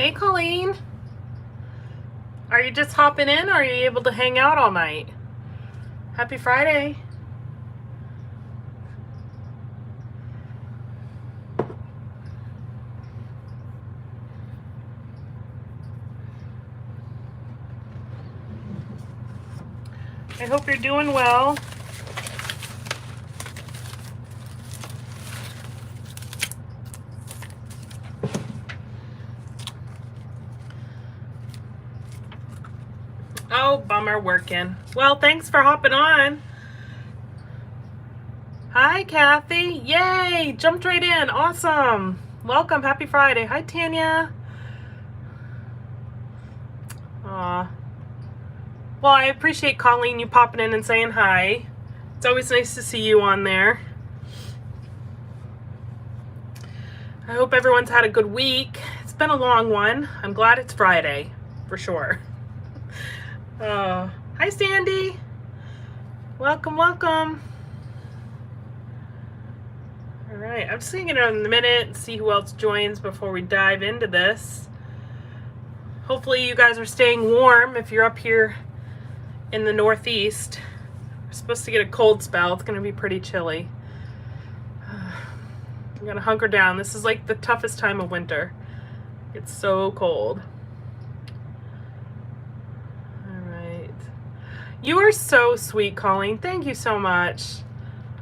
Hey, Colleen. Are you just hopping in, or are you able to hang out all night? Happy Friday. I hope you're doing well. Oh, bummer, working. Well, thanks for hopping on. Hi, Kathy. Yay, jumped right in. Awesome. Welcome. Happy Friday. Hi, Tanya. Aw. Well, I appreciate Colleen you popping in and saying hi. It's always nice to see you on there. I hope everyone's had a good week. It's been a long one. I'm glad it's Friday, for sure. Hi, Sandy. Welcome, welcome. All right, I'm just gonna get on in a minute and see who else joins before we dive into this. Hopefully you guys are staying warm if you're up here in the Northeast. We're supposed to get a cold spell. It's gonna be pretty chilly. I'm gonna hunker down. This is like the toughest time of winter. It's so cold. All right. You are so sweet, Colleen. Thank you so much.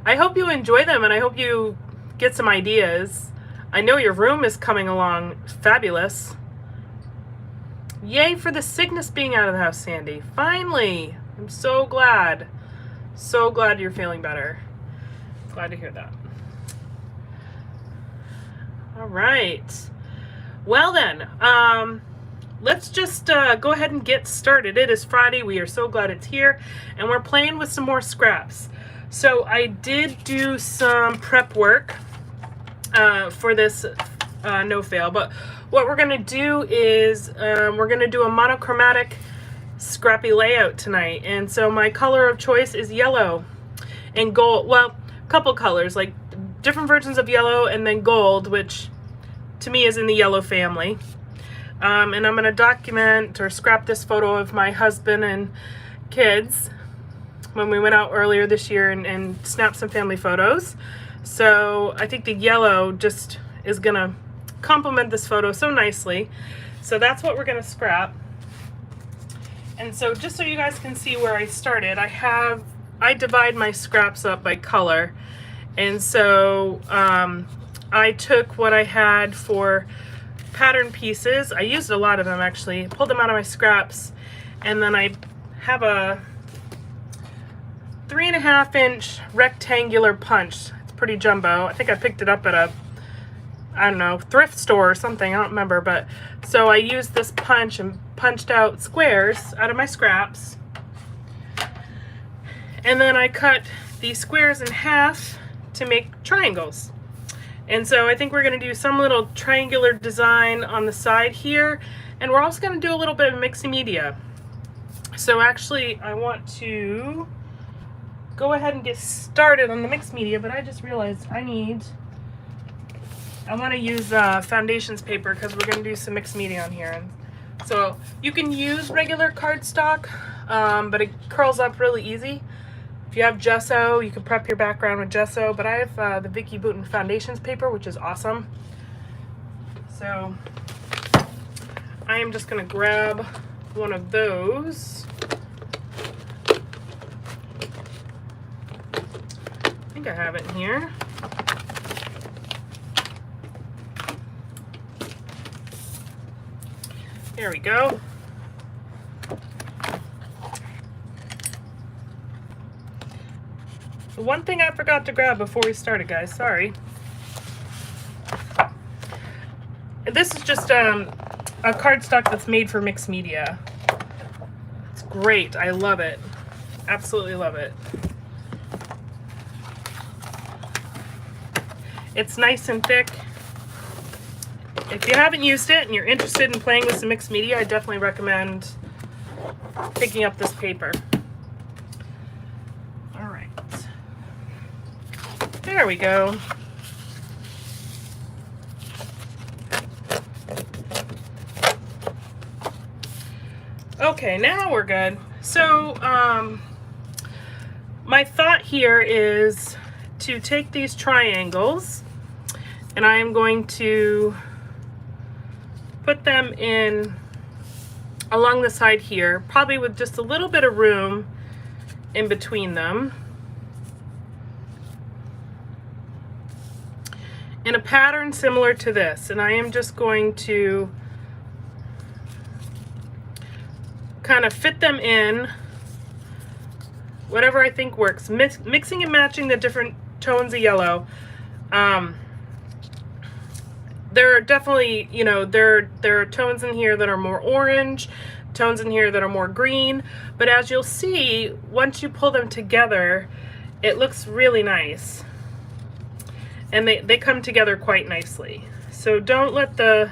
I hope you enjoy them, and I hope you get some ideas. I know your room is coming along fabulous. Yay for the sickness being out of the house, Sandy. Finally. I'm so glad. So glad you're feeling better. Glad to hear that. All right. Well then, let's just go ahead and get started. It is Friday. We are so glad it's here. And we're playing with some more scraps. So I did do some prep work for this no fail. But what we're going to do is we're going to do a monochromatic scrappy layout tonight. And so my color of choice is yellow and gold. Well, a couple colors, like different versions of yellow and then gold, which to me is in the yellow family. And I'm going to document or scrap this photo of my husband and kids when we went out earlier this year and snapped some family photos. So I think the yellow just is going to complement this photo so nicely. So that's what we're going to scrap. And so just so you guys can see where I started, I divide my scraps up by color. And so I took what I had for pattern pieces. I used a lot of them actually. Pulled them out of my scraps, and then I have a 3.5 inch rectangular punch. It's pretty jumbo. I think I picked it up at a, I don't know, thrift store or something. I don't remember. But so I used this punch and punched out squares out of my scraps, and then I cut these squares in half to make triangles. And so I think we're going to do some little triangular design on the side here, and we're also going to do a little bit of mixed media. So actually I want to go ahead and get started on the mixed media, but I just realized I want to use foundations paper because we're going to do some mixed media on here. And so you can use regular cardstock, but it curls up really easy. If you have gesso, you can prep your background with gesso, but I have the Vicky Bouton foundations paper, which is awesome. So I am just going to grab one of those. I think I have it in here. There we go. One thing I forgot to grab before we started, guys, sorry. This is just a cardstock that's made for mixed media. It's great. I love it. Absolutely love it. It's nice and thick. If you haven't used it and you're interested in playing with some mixed media, I definitely recommend picking up this paper. There we go. Okay, now we're good. So, my thought here is to take these triangles and I am going to put them in along the side here, probably with just a little bit of room in between them. In a pattern similar to this, and I am just going to kind of fit them in whatever I think works, mixing and matching the different tones of yellow. There are definitely, you know, there are tones in here that are more orange, tones in here that are more green, but as you'll see, once you pull them together, it looks really nice. And they come together quite nicely. So don't let the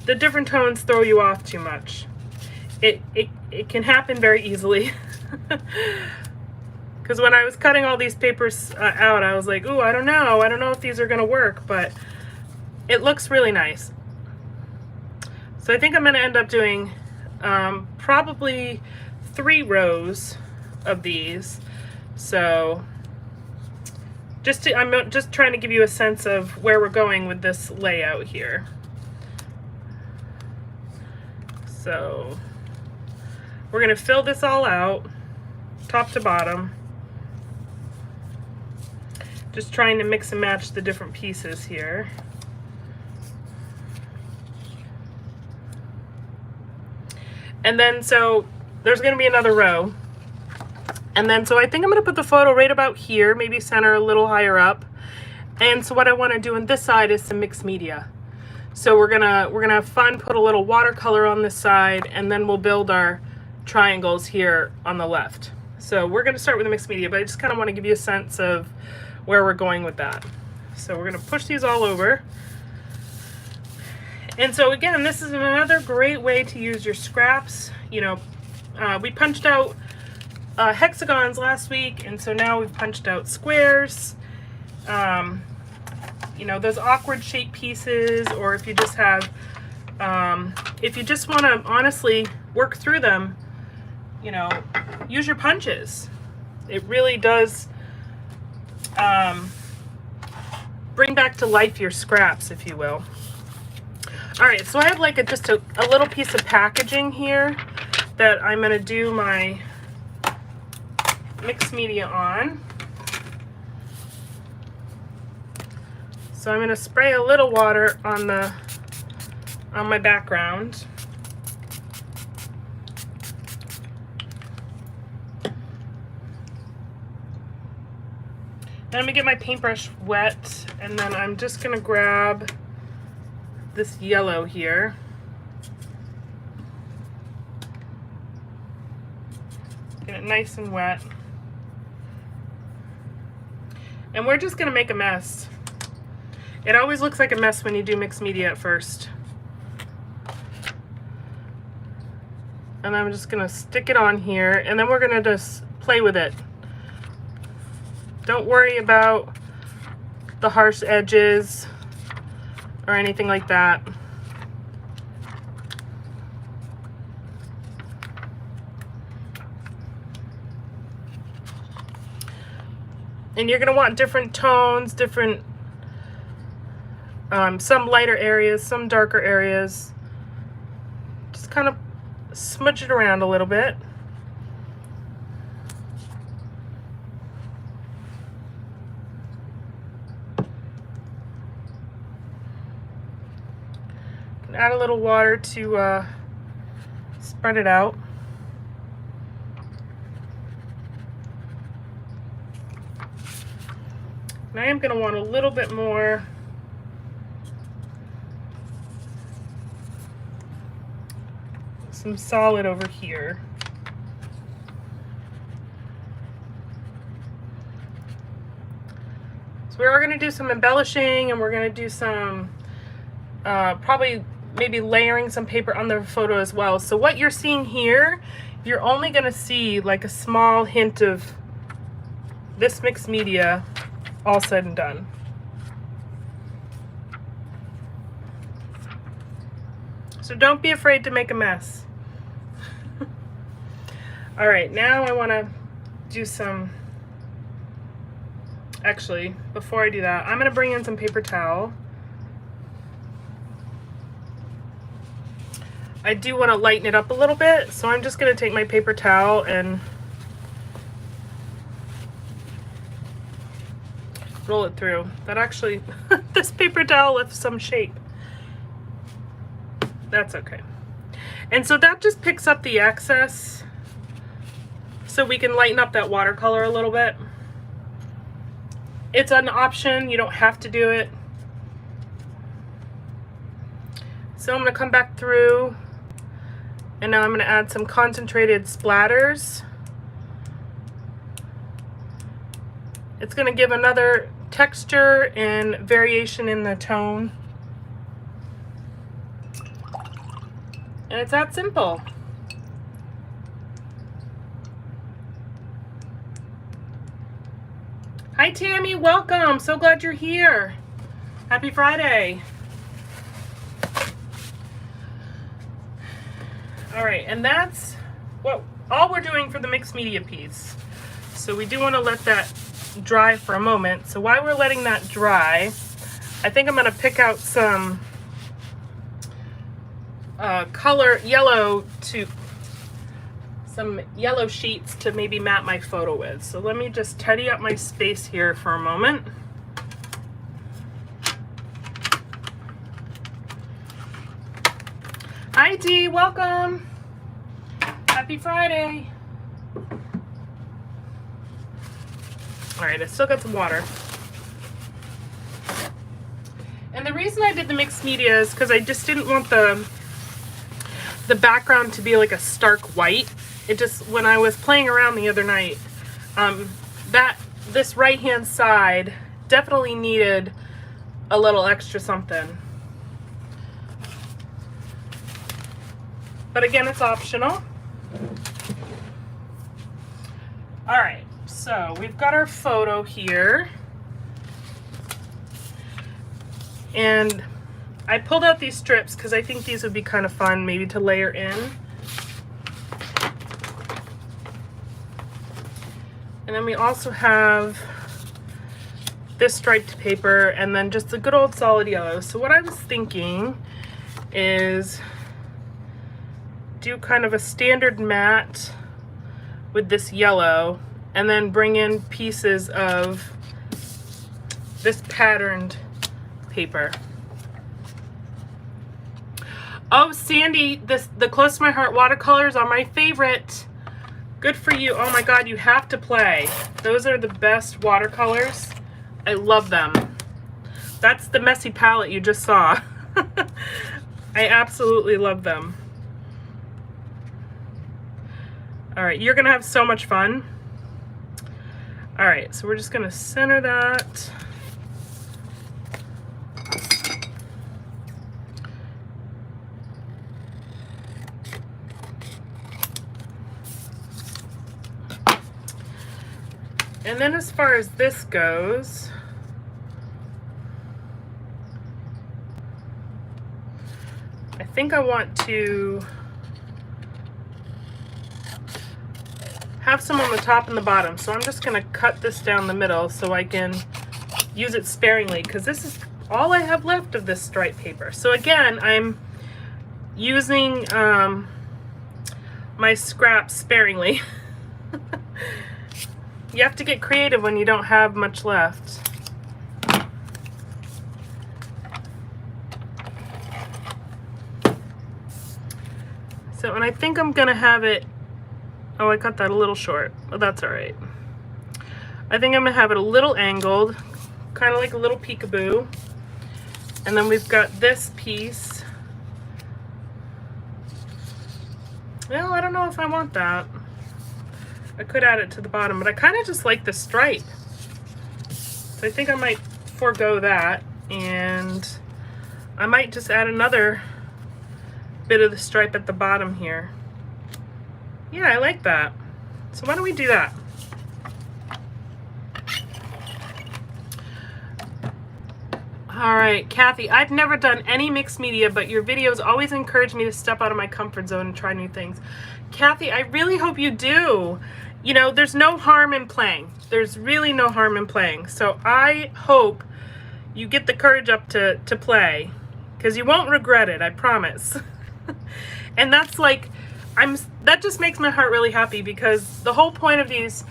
different tones throw you off too much. It can happen very easily. Because when I was cutting all these papers out, I was like, ooh, I don't know if these are gonna work, but it looks really nice. So I think I'm gonna end up doing probably 3 rows of these. So I'm just trying to give you a sense of where we're going with this layout here. So we're gonna fill this all out, top to bottom. Just trying to mix and match the different pieces here. And then, so there's gonna be another row. And then, so I think I'm gonna put the photo right about here, maybe center a little higher up. And so what I wanna do on this side is some mixed media. So we're gonna have fun, put a little watercolor on this side, and then we'll build our triangles here on the left. So we're gonna start with the mixed media, but I just kinda wanna give you a sense of where we're going with that. So we're gonna push these all over. And so again, this is another great way to use your scraps. You know, we punched out hexagons last week, and so now we've punched out squares. You know, those awkward shaped pieces, or if you just have, if you just want to honestly work through them, you know, use your punches. It really does bring back to life your scraps, if you will. All right, so I have like just a little piece of packaging here that I'm going to do my mixed media on. So I'm going to spray a little water on my background. Then I'm going to get my paintbrush wet, and then I'm just going to grab this yellow here. Get it nice and wet. And we're just going to make a mess. It always looks like a mess when you do mixed media at first. And I'm just going to stick it on here, and then we're going to just play with it. Don't worry about the harsh edges or anything like that. And you're going to want different tones, different, some lighter areas, some darker areas. Just kind of smudge it around a little bit. Add a little water to spread it out. And I am going to want a little bit more some solid over here. So we are going to do some embellishing, and we're going to do some probably maybe layering some paper on the photo as well. So what you're seeing here, you're only going to see like a small hint of this mixed media all said and done. So don't be afraid to make a mess. All right, now I want to do some, actually, before I do that, I'm going to bring in some paper towel. I do want to lighten it up a little bit, so I'm just going to take my paper towel and roll it through. That actually, this paper towel left some shape. That's okay. And so that just picks up the excess, so we can lighten up that watercolor a little bit. It's an option, you don't have to do it. So I'm going to come back through, and now I'm going to add some concentrated splatters. It's going to give another texture and variation in the tone. And it's that simple. Hi Tammy, welcome. So glad you're here. Happy Friday. All right, and that's what all we're doing for the mixed media piece. So we do want to let that dry for a moment. So while we're letting that dry, I think I'm going to pick out some some yellow sheets to maybe map my photo with. So let me just tidy up my space here for a moment. Hi Dee, welcome. Happy Friday. All right, I still got some water. And the reason I did the mixed media is because I just didn't want the background to be like a stark white. It just, when I was playing around the other night, this right hand side definitely needed a little extra something. But again, it's optional. All right, so we've got our photo here. And I pulled out these strips because I think these would be kind of fun maybe to layer in. And then we also have this striped paper and then just a good old solid yellow. So what I was thinking is do kind of a standard matte with this yellow and then bring in pieces of this patterned paper. Oh, Sandy, the Close to My Heart watercolors are my favorite. Good for you. Oh my God, you have to play. Those are the best watercolors. I love them. That's the messy palette you just saw. I absolutely love them. All right, you're gonna have so much fun. All right, so we're just gonna center that. And then as far as this goes, I think I want to have some on the top and the bottom. So I'm just gonna cut this down the middle so I can use it sparingly because this is all I have left of this stripe paper. So again, I'm using my scraps sparingly. You have to get creative when you don't have much left. So, and I think I'm gonna have it, oh, I cut that a little short, but that's all right. I think I'm gonna have it a little angled, kind of like a little peekaboo. And then we've got this piece. Well, I don't know if I want that. I could add it to the bottom, but I kind of just like the stripe. So I think I might forego that, and I might just add another bit of the stripe at the bottom here. Yeah, I like that. So why don't we do that? All right, Kathy, I've never done any mixed media, but your videos always encourage me to step out of my comfort zone and try new things. Kathy, I really hope you do. You know, there's no harm in playing. There's really no harm in playing. So I hope you get the courage up to play, because you won't regret it, I promise. And that's like, that just makes my heart really happy, because the whole point of these,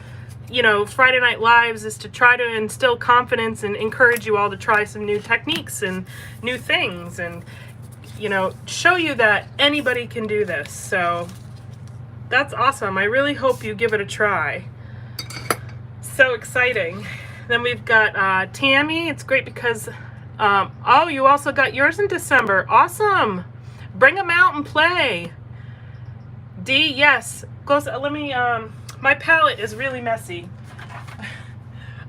you know, Friday Night Lives is to try to instill confidence and encourage you all to try some new techniques and new things, and, you know, show you that anybody can do this. So that's awesome. I really hope you give it a try. So exciting. Then we've got Tammy. It's great because, oh, you also got yours in December. Awesome. Bring them out and play. D, yes. Let me, my palette is really messy.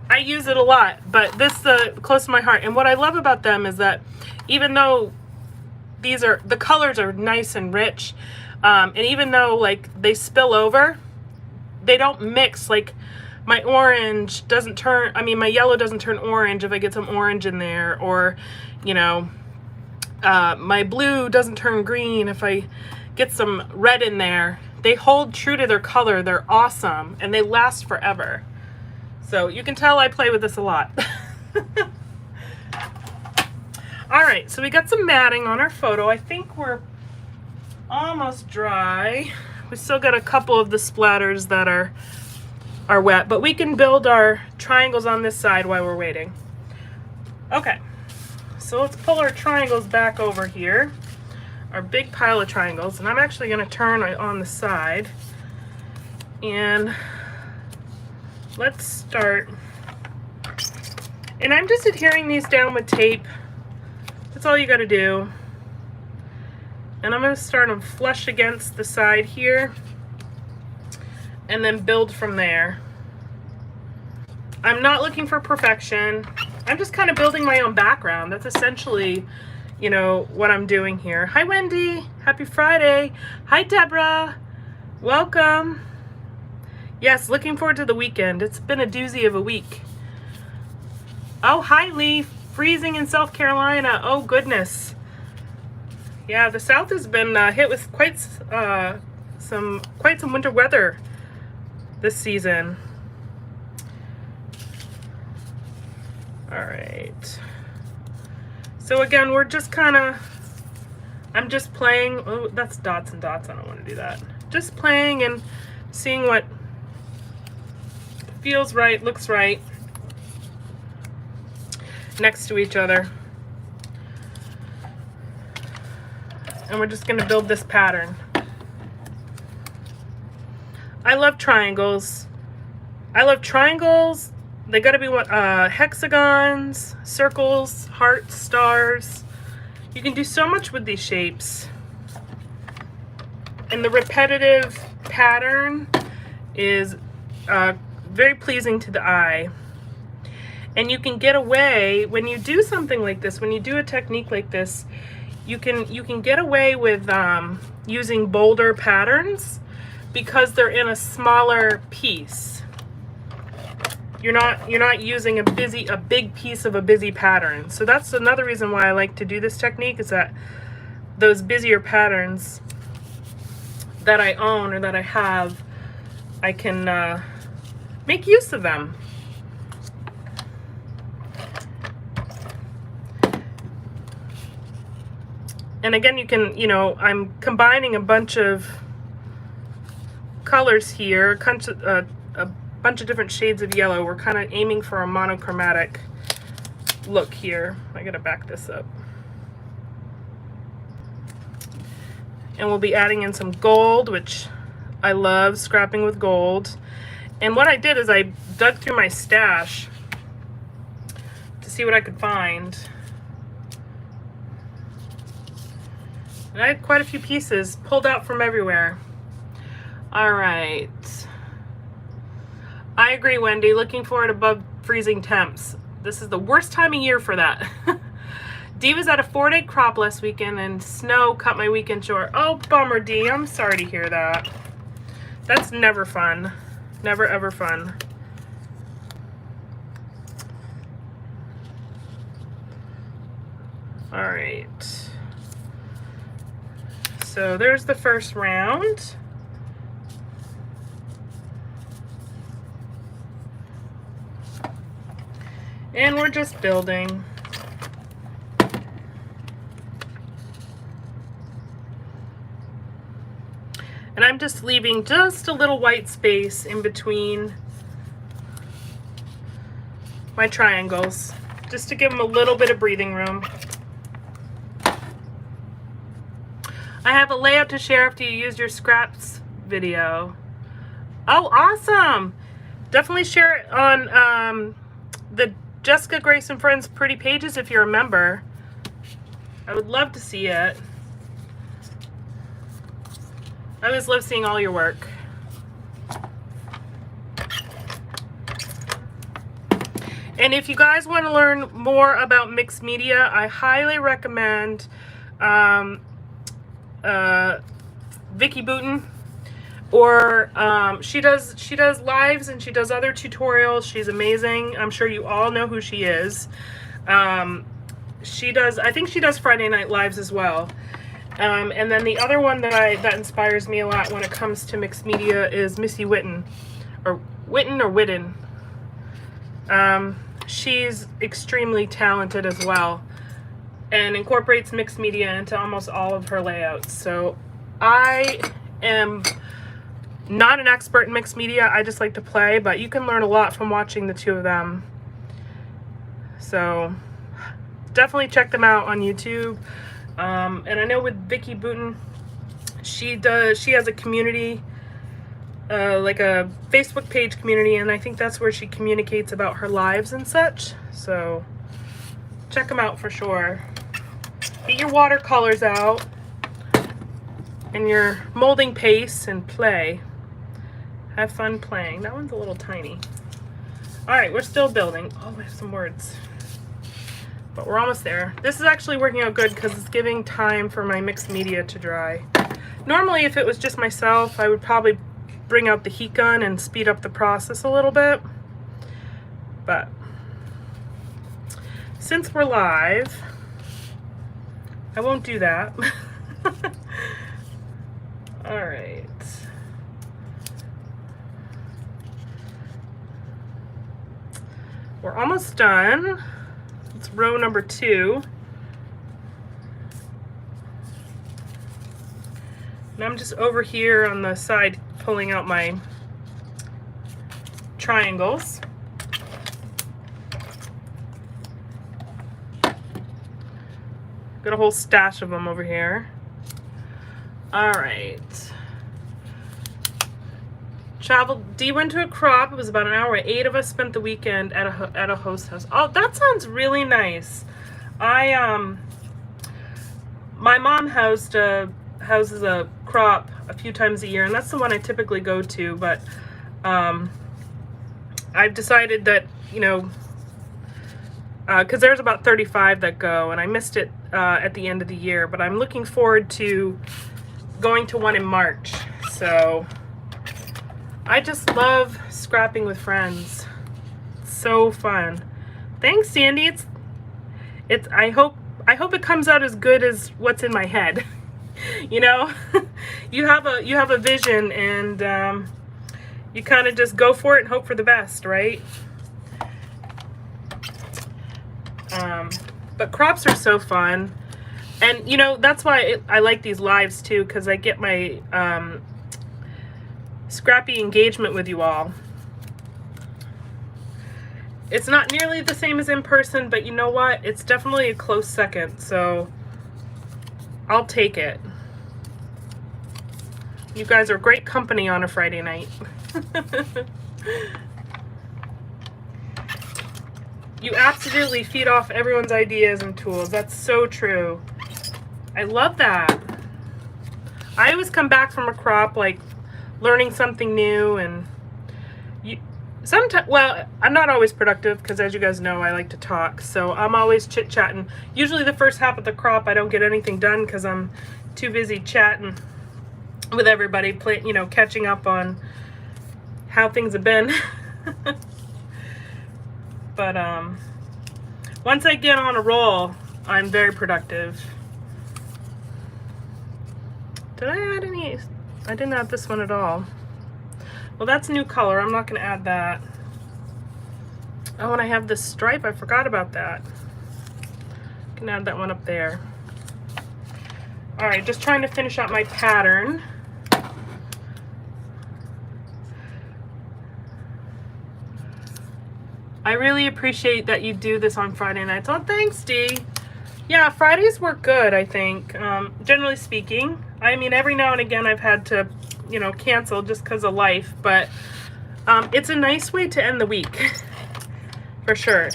I use it a lot, but this is close to my heart. And what I love about them is that even though the colors are nice and rich, and even though like they spill over, they don't mix. Like my orange doesn't turn, my yellow doesn't turn orange if I get some orange in there, or, you know, my blue doesn't turn green if I get some red in there. They hold true to their color. They're awesome, and they last forever. So you can tell I play with this a lot. All right, so we got some matting on our photo. I think we're almost dry. We still got a couple of the splatters that are wet, but we can build our triangles on this side while we're waiting. Okay, so let's pull our triangles back over here, our big pile of triangles, and I'm actually going to turn on the side, and let's start. And I'm just adhering these down with tape. That's all you got to do. And I'm going to start them flush against the side here, and then build from there. I'm not looking for perfection. I'm just kind of building my own background. That's essentially, you know, what I'm doing here. Hi, Wendy. Happy Friday. Hi, Deborah. Welcome. Yes, looking forward to the weekend. It's been a doozy of a week. Oh, hi, Lee. Freezing in South Carolina. Oh, goodness. Yeah, the South has been hit with quite some winter weather this season. All right. So again, we're just I'm just playing. Oh, that's dots and dots. I don't want to do that. Just playing and seeing what feels right, looks right next to each other. And we're just going to build this pattern. I love triangles. They got to be hexagons, circles, hearts, stars. You can do so much with these shapes. And the repetitive pattern is very pleasing to the eye. And you can get away, when you do something like this, when you do a technique like this, you can get away with using bolder patterns because they're in a smaller piece. You're not using a big piece of a busy pattern. So that's another reason why I like to do this technique, is that those busier patterns that I own or that I have, I can make use of them. And again, you can, you know, I'm combining a bunch of colors here, a bunch of different shades of yellow. We're kind of aiming for a monochromatic look here. I gotta back this up. And we'll be adding in some gold, which I love scrapping with gold. And what I did is I dug through my stash to see what I could find. And I had quite a few pieces pulled out from everywhere. All right. I agree, Wendy. Looking forward above freezing temps. This is the worst time of year for that. Dee was at a 4-day crop last weekend and snow cut my weekend short. Oh, bummer, Dee. I'm sorry to hear that. That's never fun. Never, ever fun. All right. So there's the first round. And we're just building. And I'm just leaving just a little white space in between my triangles, just to give them a little bit of breathing room. I have a layout to share after you use your scraps video. Oh, awesome! Definitely share it on the Jessica Grace and Friends Pretty Pages if you're a member. I would love to see it. I always love seeing all your work. And if you guys want to learn more about mixed media, I highly recommend Vicki Boutin, or she does lives and she does other tutorials. She's amazing. I'm sure you all know who she is. I think she does Friday Night Lives as well. And then the other one that inspires me a lot when it comes to mixed media is Missy Whitten, or Whitten. She's extremely talented as well and incorporates mixed media into almost all of her layouts. So I am not an expert in mixed media. I just like to play, but you can learn a lot from watching the two of them. So definitely check them out on YouTube. And I know with Vicki Boutin, she has a community, like a Facebook page community, and I think that's where she communicates about her lives and such. So check them out for sure. Get your watercolors out and your molding paste and play. Have fun playing. That one's a little tiny. All right, we're still building. Oh, I have some words. But we're almost there. This is actually working out good because it's giving time for my mixed media to dry. Normally, if it was just myself, I would probably bring out the heat gun and speed up the process a little bit. But since we're live, I won't do that. All right. We're almost done. It's row number 2. And I'm just over here on the side pulling out my triangles. Got a whole stash of them over here. All right. Dee went to a crop. It was about an hour. 8 of us spent the weekend at a host house. Oh, that sounds really nice. My mom houses a crop a few times a year, and that's the one I typically go to. But I've decided that, you know, because there's about 35 that go, and I missed it at the end of the year. But I'm looking forward to going to one in March. So I just love scrapping with friends. It's so fun. Thanks, Sandy. I hope it comes out as good as what's in my head. You know, you have a vision, and you kind of just go for it and hope for the best, right? But crops are so fun, and you know that's why I like these lives too, because I get my scrappy engagement with you all. It's not nearly the same as in person, but you know what? It's definitely a close second, so I'll take it. You guys are great company on a Friday night. You absolutely feed off everyone's ideas and tools. That's so true. I love that. I always come back from a crop like learning something new, and sometimes, well, I'm not always productive because, as you guys know, I like to talk, so I'm always chit-chatting. Usually the first half of the crop I don't get anything done because I'm too busy chatting with everybody, you know, catching up on how things have been. But once I get on a roll, I'm very productive. Did I add any? I didn't add this one at all. Well, that's a new color. I'm not going to add that. Oh, and I have this stripe. I forgot about that. Can add that one up there. All right, just trying to finish out my pattern. I really appreciate that you do this on Friday nights. Oh, thanks, Dee. Yeah, Fridays work good, I think, generally speaking. I mean, every now and again I've had to, you know, cancel just because of life, but it's a nice way to end the week, for sure.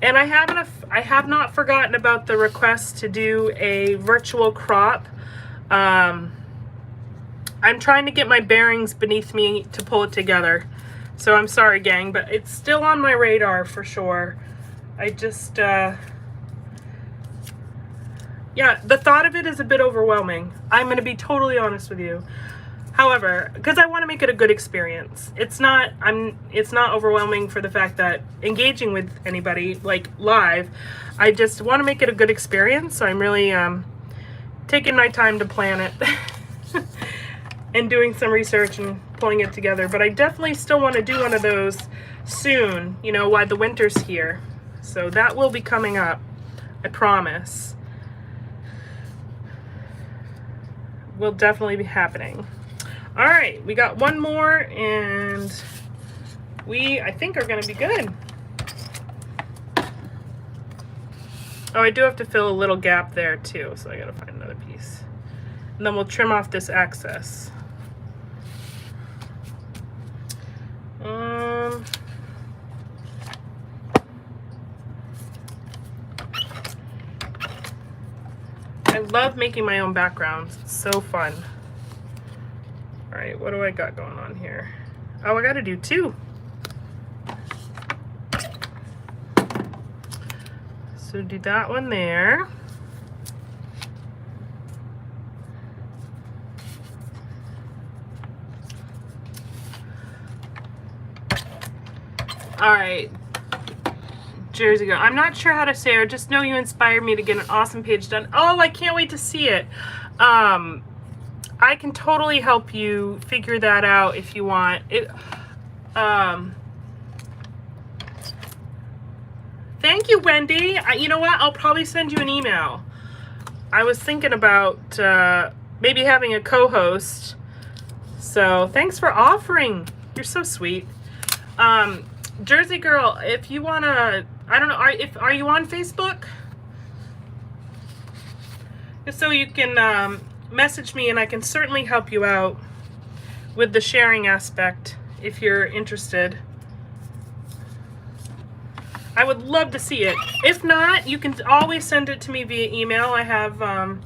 And I have not forgotten about the request to do a virtual crop. I'm trying to get my bearings beneath me to pull it together. So I'm sorry, gang, but it's still on my radar for sure. I just, yeah, the thought of it is a bit overwhelming. I'm going to be totally honest with you. However, because I want to make it a good experience. It's not overwhelming for the fact that engaging with anybody like live, I just want to make it a good experience. So I'm really taking my time to plan it and doing some research and pulling it together. But I definitely still want to do one of those soon, you know, while the winter's here. So that will be coming up, I promise. Will definitely be happening. All right, we got one more, and I think are going to be good. Oh, I do have to fill a little gap there too, so I got to find another piece. And then we'll trim off this excess. I love making my own backgrounds. It's so fun. All right, what do I got going on here? Oh, I got to do two. So do that one there. All right, Jersey Girl. I'm not sure how to say her. Just know you inspired me to get an awesome page done. Oh, I can't wait to see it. I can totally help you figure that out if you want. Thank you, Wendy. You know what? I'll probably send you an email. I was thinking about maybe having a co-host. So thanks for offering. You're so sweet. Jersey Girl, if you want to, I don't know, are you on Facebook? Just so you can message me and I can certainly help you out with the sharing aspect if you're interested. I would love to see it. If not, you can always send it to me via email. I have, my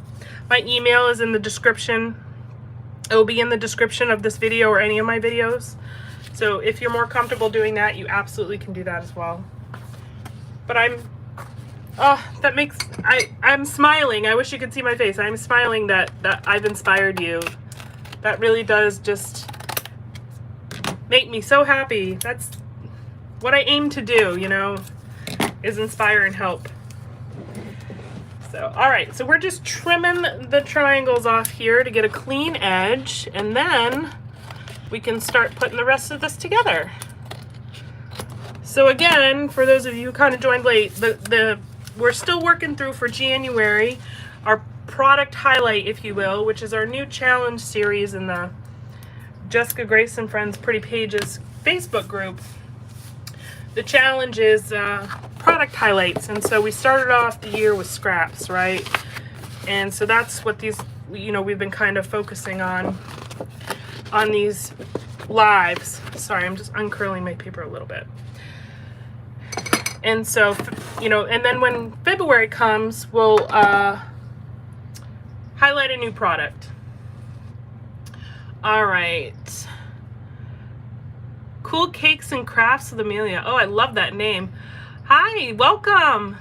email is in the description. It will be in the description of this video or any of my videos. So if you're more comfortable doing that, you absolutely can do that as well. But I'm smiling. I wish you could see my face. I'm smiling that I've inspired you. That really does just make me so happy. That's what I aim to do, you know, is inspire and help. So, all right, so we're just trimming the triangles off here to get a clean edge, and then we can start putting the rest of this together. So again, for those of you who kind of joined late, we're still working through for January our product highlight, if you will, which is our new challenge series in the Jessica Grace and Friends Pretty Pages Facebook group. The challenge is product highlights, and so we started off the year with scraps, right? And so that's what these, you know, we've been kind of focusing on these lives. Sorry, I'm just uncurling my paper a little bit. And so, you know, and then when February comes, we'll highlight a new product. All right. Cool Cakes and Crafts with Amelia. Oh, I love that name. Hi, welcome.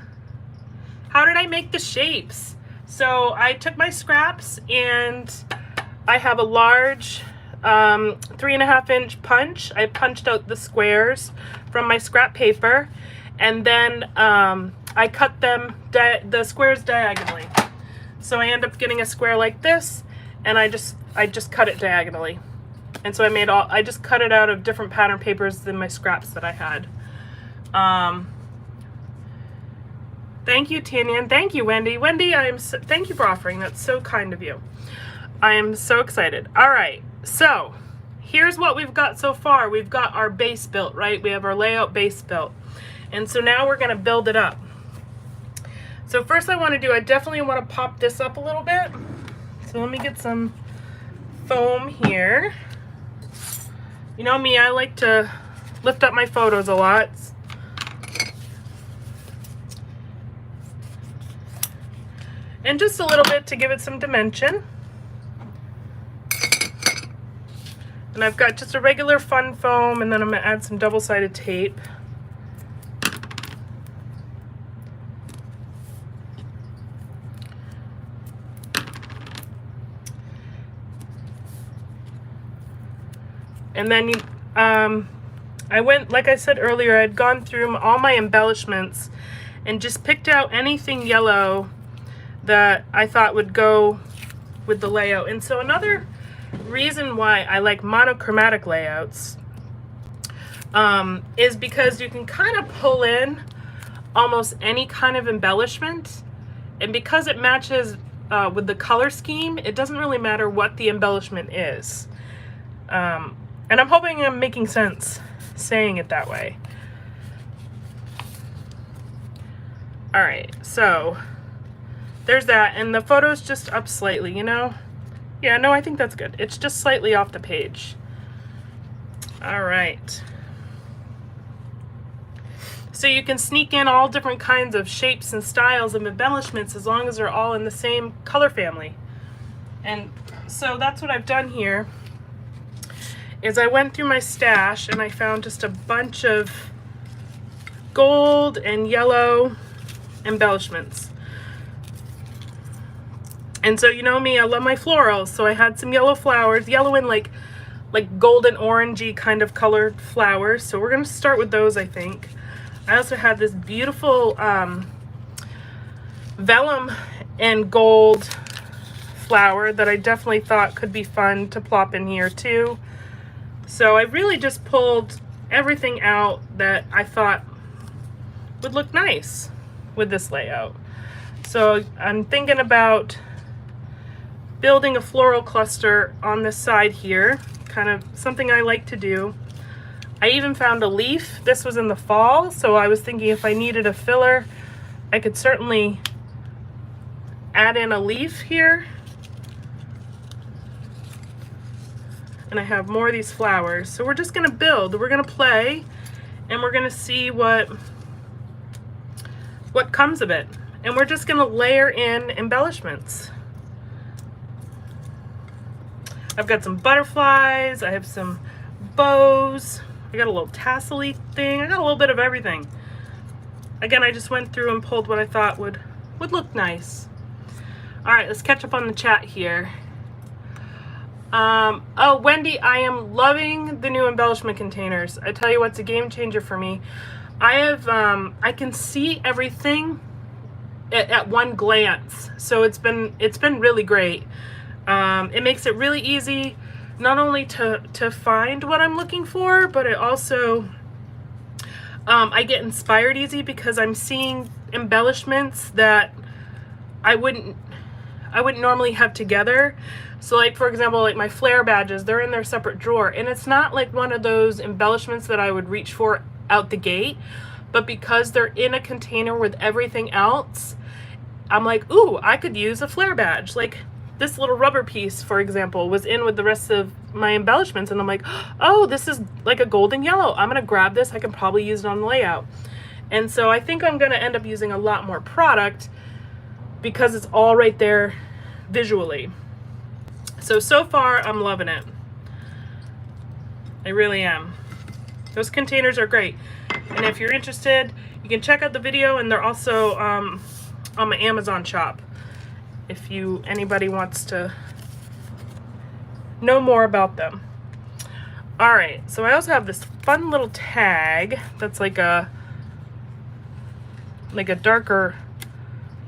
How did I make the shapes? So I took my scraps and I have a large 3.5-inch punch. I punched out the squares from my scrap paper, and then I cut them the squares diagonally. So I end up getting a square like this, and I just cut it diagonally. And so I just cut it out of different pattern papers than my scraps that I had. Thank you, Tanya, and thank you, Wendy. Wendy, thank you for offering. That's so kind of you. I am so excited. All right, so here's what we've got so far. We've got our base built, right? We have our layout base built. And so now we're gonna build it up. So first I definitely want to pop this up a little bit. So let me get some foam here. You know me, I like to lift up my photos a lot. And just a little bit to give it some dimension. And I've got just a regular fun foam, and then I'm gonna add some double-sided tape. And then I went, like I said earlier, I'd gone through all my embellishments and just picked out anything yellow that I thought would go with the layout. And so another reason why I like monochromatic layouts is because you can kind of pull in almost any kind of embellishment, and because it matches with the color scheme, it doesn't really matter what the embellishment is. And I'm hoping I'm making sense saying it that way. All right, so there's that, and the photo's just up slightly, you know? Yeah, no, I think that's good. It's just slightly off the page. All right. So you can sneak in all different kinds of shapes and styles of embellishments as long as they're all in the same color family. And so that's what I've done here, is I went through my stash and I found just a bunch of gold and yellow embellishments. And so you know me, I love my florals, so I had some yellow flowers, yellow and like golden orangey kind of colored flowers. So we're gonna start with those, I think. I also had this beautiful vellum and gold flower that I definitely thought could be fun to plop in here too. So I really just pulled everything out that I thought would look nice with this layout. So I'm thinking about building a floral cluster on this side here, kind of something I like to do. I even found a leaf. This was in the fall, so I was thinking if I needed a filler, I could certainly add in a leaf here. And I have more of these flowers. So we're just gonna build, we're gonna play, and we're gonna see what comes of it. And we're just gonna layer in embellishments. I've got some butterflies, I have some bows, I got a little tassel-y thing, I got a little bit of everything. Again, I just went through and pulled what I thought would look nice. All right, let's catch up on the chat here. Oh, Wendy, I am loving the new embellishment containers. I tell you what's a game changer for me. I can see everything at one glance, so it's been really great. It makes it really easy not only to find what I'm looking for, but it also I get inspired easy because I'm seeing embellishments that I wouldn't normally have together. So like, for example, like my flare badges, they're in their separate drawer, and it's not like one of those embellishments that I would reach for out the gate, but because they're in a container with everything else, I'm like, ooh, I could use a flare badge. Like this little rubber piece, for example, was in with the rest of my embellishments, and I'm like, oh, this is like a golden yellow. I'm gonna grab this, I can probably use it on the layout. And so I think I'm gonna end up using a lot more product because it's all right there visually. So far, I'm loving it. I really am. Those containers are great. And if you're interested, you can check out the video, and they're also on my Amazon shop if anybody wants to know more about them. All right, so I also have this fun little tag that's like a darker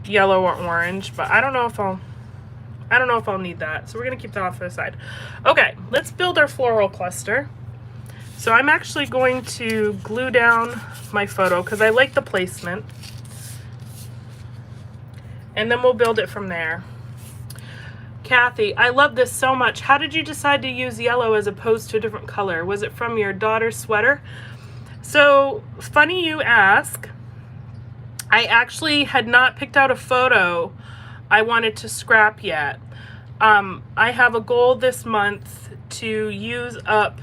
yellow or orange, but I don't know if I'll need that, so we're gonna keep that off to the side. Okay, let's build our floral cluster. So I'm actually going to glue down my photo because I like the placement. And then we'll build it from there. Kathy, I love this so much. How did you decide to use yellow as opposed to a different color? Was it from your daughter's sweater? So funny you ask. I actually had not picked out a photo I wanted to scrap yet. I have a goal this month to use up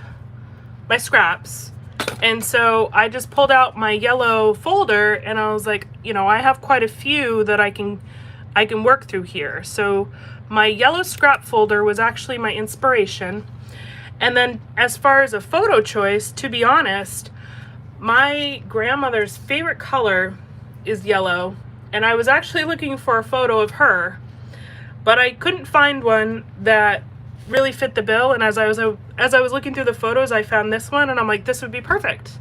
my scraps. And so I just pulled out my yellow folder and I was like, you know, I have quite a few that I can work through here. So my yellow scrap folder was actually my inspiration. And then as far as a photo choice, to be honest, my grandmother's favorite color is yellow. And I was actually looking for a photo of her, but I couldn't find one that really fit the bill. And as I was looking through the photos, I found this one and I'm like, this would be perfect.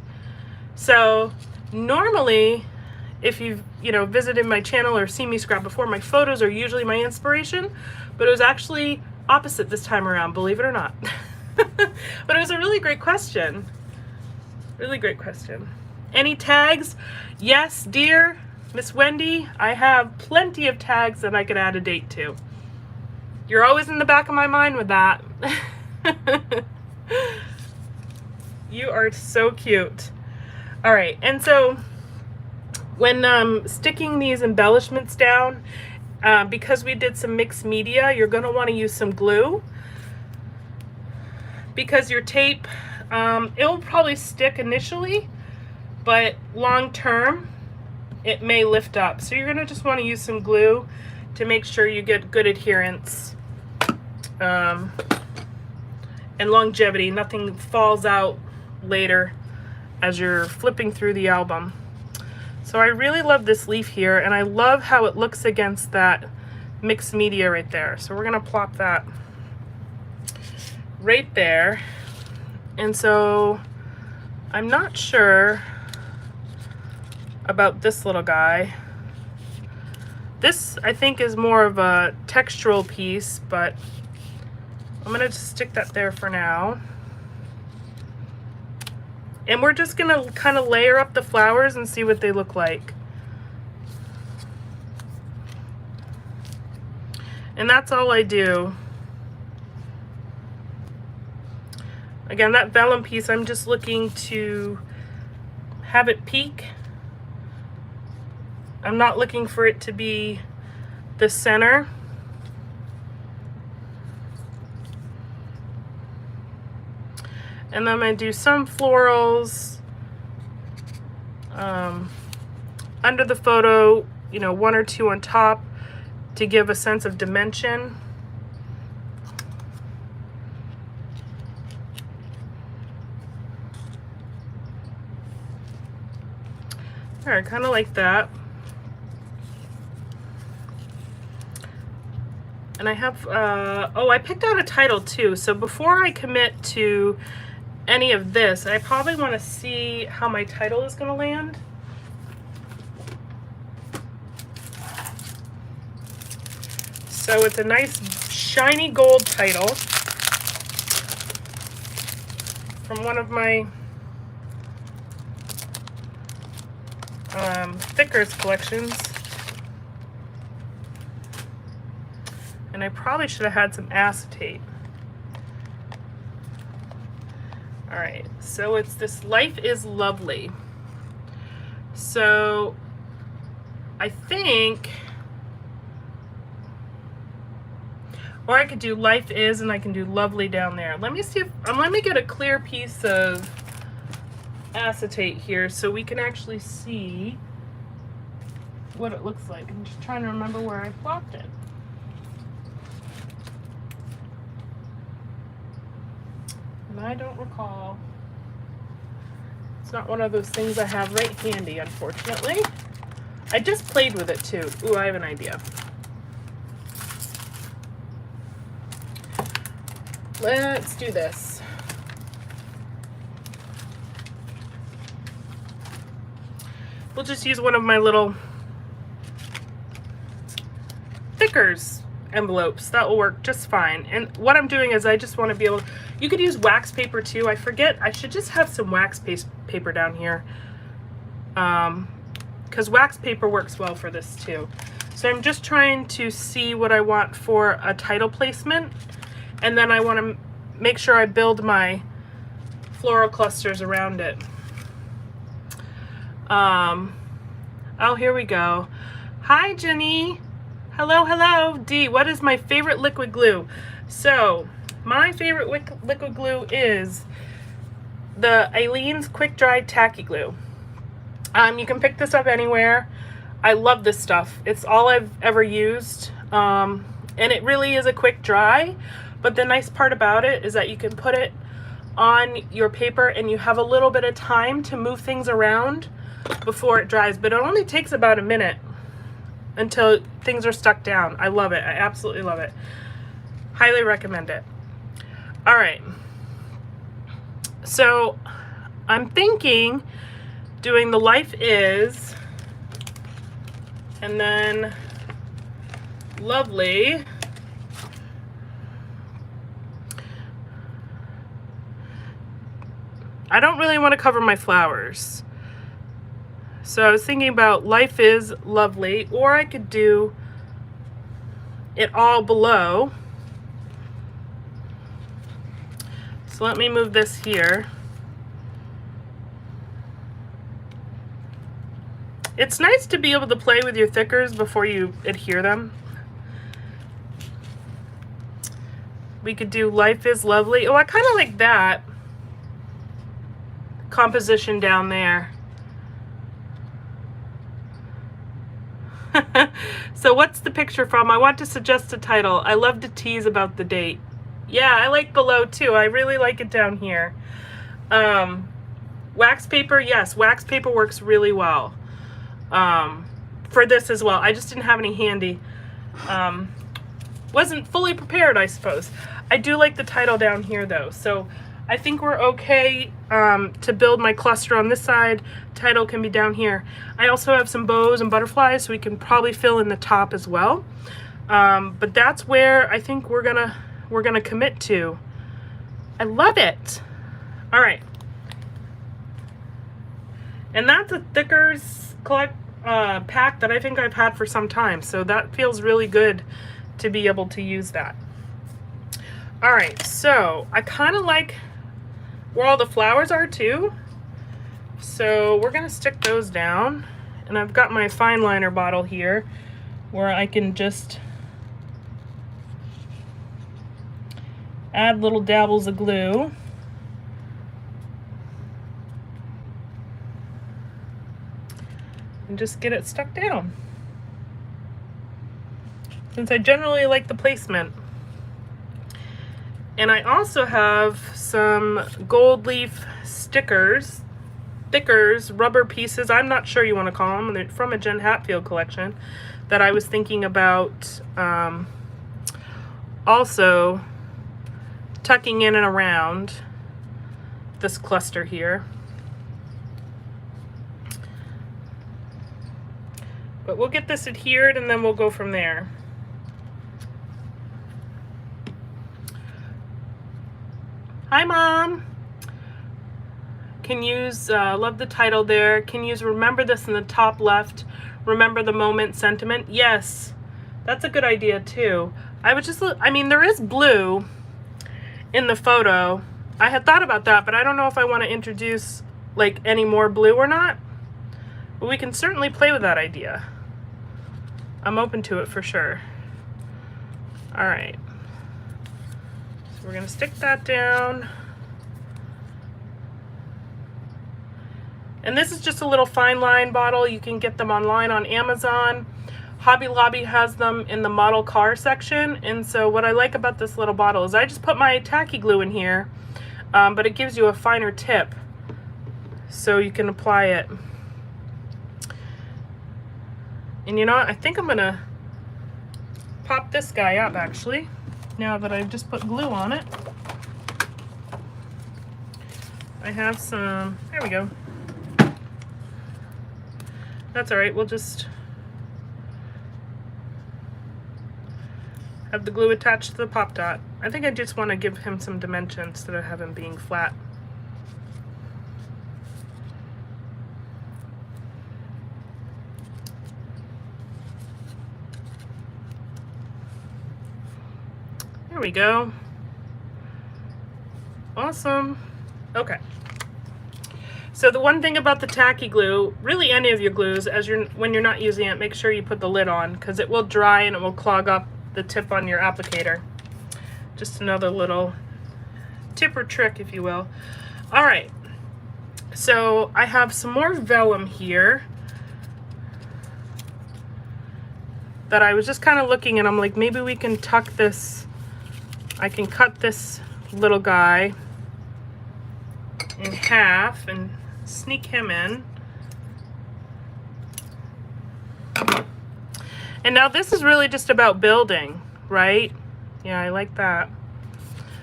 So normally, if you've, you know, visited my channel or seen me scrap before, my photos are usually my inspiration, but it was actually opposite this time around, believe it or not. But it was a really great question. Really great question. Any tags? Yes, dear Miss Wendy, I have plenty of tags that I could add a date to. You're always in the back of my mind with that. You are so cute. All right, and so when sticking these embellishments down, because we did some mixed media, you're going to want to use some glue, because your tape, it'll probably stick initially, but long term it may lift up. So you're going to just want to use some glue to make sure you get good adherence and longevity. Nothing falls out later as you're flipping through the album. So I really love this leaf here, and I love how it looks against that mixed media right there. So we're gonna plop that right there. And so I'm not sure about this little guy. This, I think, is more of a textural piece, but I'm gonna just stick that there for now. And we're just gonna kind of layer up the flowers and see what they look like. And that's all I do. Again, that vellum piece, I'm just looking to have it peak. I'm not looking for it to be the center. And then I'm going to do some florals under the photo, you know, 1 or 2 on top to give a sense of dimension. All right, kind of like that. And I have, oh, I picked out a title too. So before I commit to any of this, I probably want to see how my title is going to land. So it's a nice shiny gold title from one of my thickers collections. And I probably should have had some acetate. All right, so it's this Life is Lovely. So I think, or I could do Life Is and I can do Lovely down there. Let me see if, let me get a clear piece of acetate here so we can actually see what it looks like. I'm just trying to remember where I plopped it. And I don't recall. It's not one of those things I have right handy, unfortunately. I just played with it too. Ooh, I have an idea. Let's do this. We'll just use one of my little thickers envelopes. That will work just fine. And what I'm doing is I just want to be able to, you could use wax paper too. I forget, I should just have some wax paper down here. Because wax paper works well for this too. So I'm just trying to see what I want for a title placement. And then I want to make sure I build my floral clusters around it. Oh, here we go. Hi, Jenny. Hello, hello. D, what is my favorite liquid glue? So, my favorite liquid glue is the Aleene's Quick Dry Tacky Glue. You can pick this up anywhere. I love this stuff. It's all I've ever used. And it really is a quick dry. But the nice part about it is that you can put it on your paper and you have a little bit of time to move things around before it dries. But it only takes about a minute until things are stuck down. I love it. I absolutely love it. Highly recommend it. All right. So I'm thinking doing the Life Is and then Lovely. I don't really want to cover my flowers. So I was thinking about Life Is Lovely, or I could do it all below. So let me move this here. It's nice to be able to play with your thickers before you adhere them. We could do Life Is Lovely. Oh, I kind of like that composition down there. So what's the picture from? I want to suggest a title. I love to tease about the date. Yeah, I like below too. I really like it down here. Wax paper, yes, wax paper works really well for this as well. I just didn't have any handy. Wasn't fully prepared, I suppose. I do like the title down here though, so I think we're okay to build my cluster on this side. Title can be down here. I also have some bows and butterflies, so we can probably fill in the top as well. But that's where I think we're gonna commit to. I love it. All right, and that's a thickers pack that I think I've had for some time, so that feels really good to be able to use that. All right, so I kind of like where all the flowers are too, so we're gonna stick those down. And I've got my fine liner bottle here where I can just add little dabbles of glue. And just get it stuck down, since I generally like the placement. And I also have some gold leaf stickers, rubber pieces, I'm not sure you want to call them. They're from a Jen Hatfield collection that I was thinking about also tucking in and around this cluster here. But we'll get this adhered and then we'll go from there. Hi, Mom. Can use, love the title there. Can use remember this in the top left. Remember the moment sentiment. Yes, that's a good idea too. I would just, I mean, there is blue in the photo. I had thought about that, but I don't know if I want to introduce like any more blue or not. But we can certainly play with that idea. I'm open to it for sure. All right. So we're gonna stick that down. And this is just a little fine line bottle. You can get them online on Amazon. Hobby Lobby has them in the model car section. And so what I like about this little bottle is I just put my tacky glue in here, but it gives you a finer tip so you can apply it. And you know what? I think I'm gonna pop this guy up actually, now that I've just put glue on it. I have some, there we go. That's all right, we'll just, have the glue attached to the pop dot. I think I just want to give him some dimension instead of have him being flat. There we go. Awesome. Okay. So the one thing about the tacky glue, really any of your glues, when you're not using it, make sure you put the lid on because it will dry and it will clog up the tip on your applicator. Just another little tip or trick, if you will. All right. So I have some more vellum here that I was just kind of looking and I'm like, maybe we can tuck this. I can cut this little guy in half and sneak him in. And now this is really just about building, right? Yeah, I like that.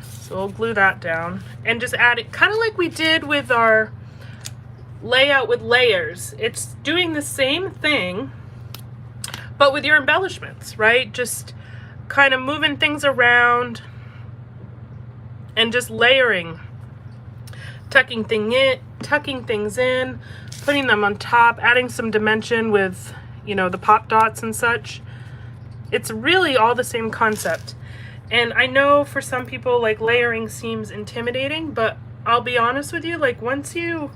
So we'll glue that down and just add it kind of like we did with our layout with layers. It's doing the same thing, but with your embellishments, right? Just kind of moving things around and just layering, tucking things in, putting them on top, adding some dimension with, you know, the pop dots and such. It's really all the same concept. And I know for some people, like, layering seems intimidating, but I'll be honest with you, like, once you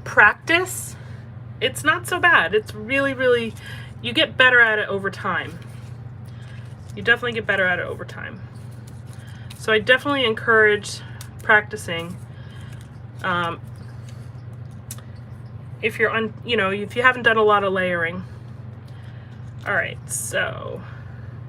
practice, it's not so bad. It's really, you get better at it over time. You definitely get better at it over time. So I definitely encourage practicing. If you're if you haven't done a lot of layering. All right, so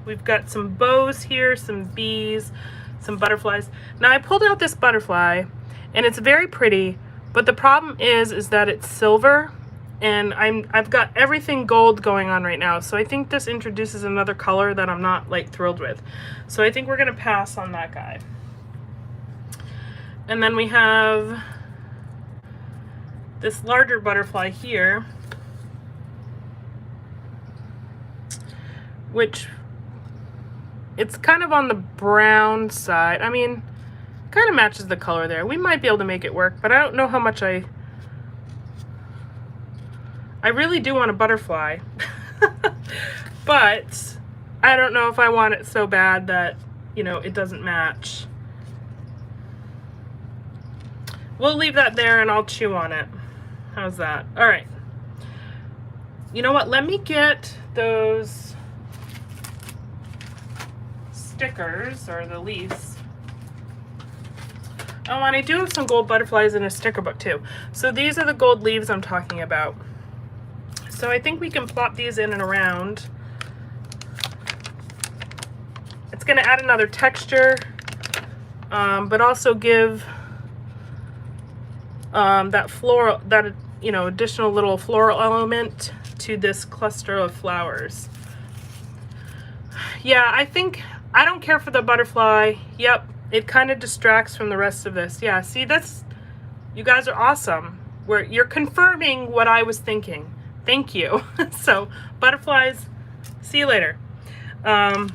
we've got some bows here, some bees, some butterflies. Now I pulled out this butterfly and it's very pretty, but the problem is that it's silver and I've got everything gold going on right now. So I think this introduces another color that I'm not like thrilled with. So I think we're gonna pass on that guy. And then we have this larger butterfly here, which it's kind of on the brown side. I mean, kind of matches the color there. We might be able to make it work, but I don't know how much I really do want a butterfly, but I don't know if I want it so bad that, you know, it doesn't match. We'll leave that there and I'll chew on it. How's that? All right. You know what? Let me get those stickers or the leaves. Oh, and I do have some gold butterflies in a sticker book too. So these are the gold leaves I'm talking about. So I think we can plop these in and around. It's going to add another texture, but also give that floral, that, you know, additional little floral element to this cluster of flowers. Yeah, I don't care for the butterfly. Yep, it kind of distracts from the rest of this. Yeah, see, that's, you guys are awesome. You're confirming what I was thinking. Thank you. So butterflies, see you later. And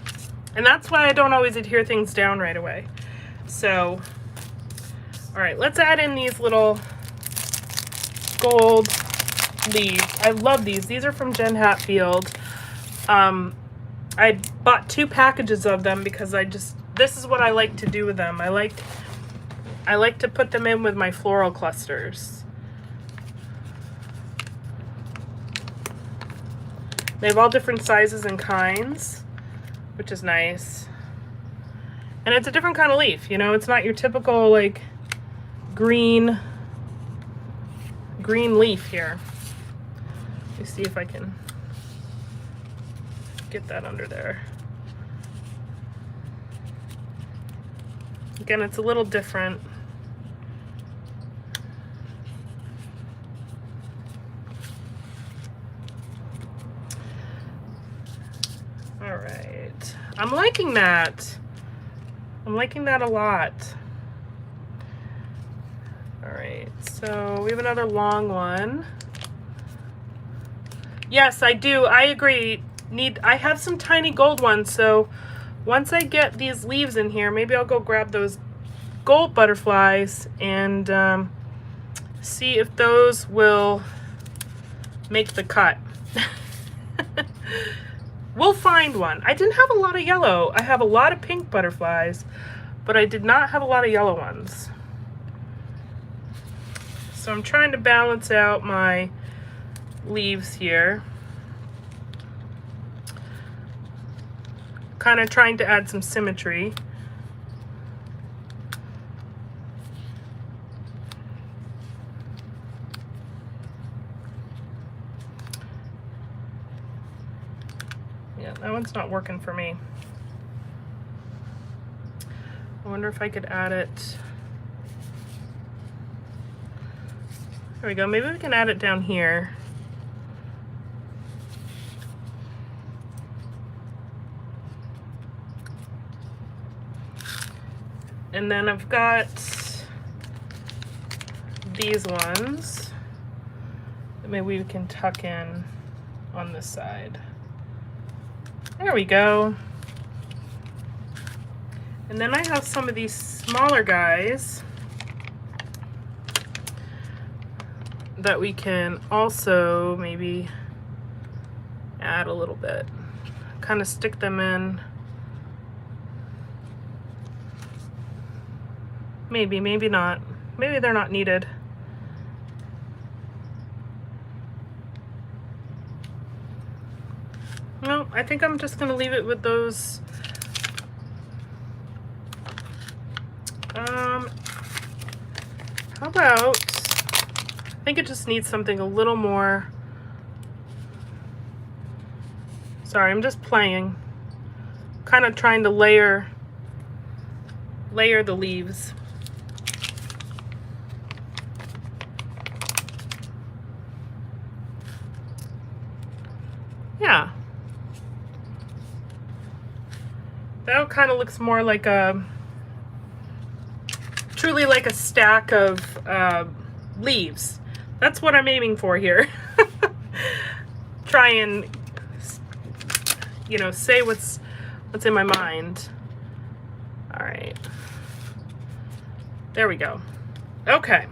that's why I don't always adhere things down right away. So, all right, let's add in these little gold leaves. I love these. These are from Jen Hatfield. I bought 2 packages of them because this is what I like to do with them. I like to put them in with my floral clusters. They have all different sizes and kinds, which is nice. And it's a different kind of leaf, you know, it's not your typical like green leaf here. Let me see if I can get that under there. Again, it's a little different. All right, I'm liking that. I'm liking that a lot. All right, so we have another long one. Yes, I do. I agree. I have some tiny gold ones, so once I get these leaves in here, maybe I'll go grab those gold butterflies and see if those will make the cut. We'll find one. I didn't have a lot of yellow. I have a lot of pink butterflies, but I did not have a lot of yellow ones. So I'm trying to balance out my leaves here. Kind of trying to add some symmetry. Yeah, that one's not working for me. I wonder if I could add it. There we go. Maybe we can add it down here. And then I've got these ones that maybe we can tuck in on this side. There we go. And then I have some of these smaller guys that we can also maybe add a little bit. Kind of stick them in. Maybe, maybe not. Maybe they're not needed. No, I think I'm just gonna leave it with those. How about, I think it just needs something a little more. Sorry, I'm just playing. Kind of trying to layer the leaves. Yeah. That kind of looks more like a, truly like a stack of leaves. That's what I'm aiming for here. Try and, you know, say what's in my mind. All right. There we go. Okay.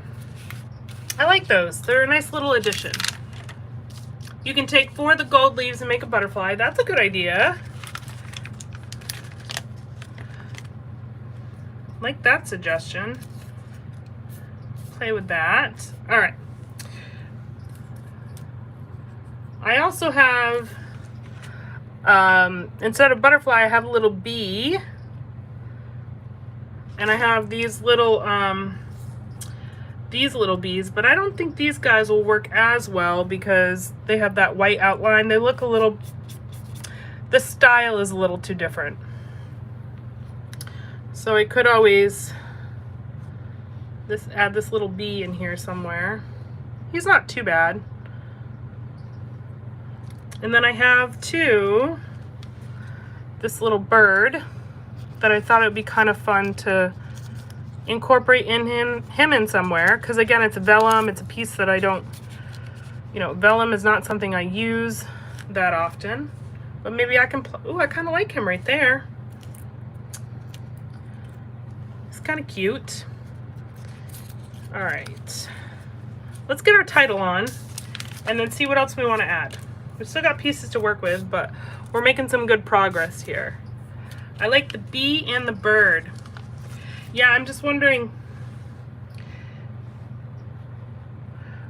I like those. They're a nice little addition. You can take 4 of the gold leaves and make a butterfly. That's a good idea. Like that suggestion. Play with that. All right. I also have, instead of butterfly, I have a little bee. And I have these little bees, but I don't think these guys will work as well because they have that white outline. They look a little, the style is a little too different. So I could always add this little bee in here somewhere. He's not too bad. And then I have this little bird that I thought it would be kind of fun to incorporate in him in somewhere, because again, it's vellum. It's a piece that I don't, you know, vellum is not something I use that often, but maybe I can, ooh, I kind of like him right there. It's kind of cute. All right, let's get our title on and then see what else we want to add. We've still got pieces to work with, but we're making some good progress here. I like the bee and the bird. Yeah, I'm just wondering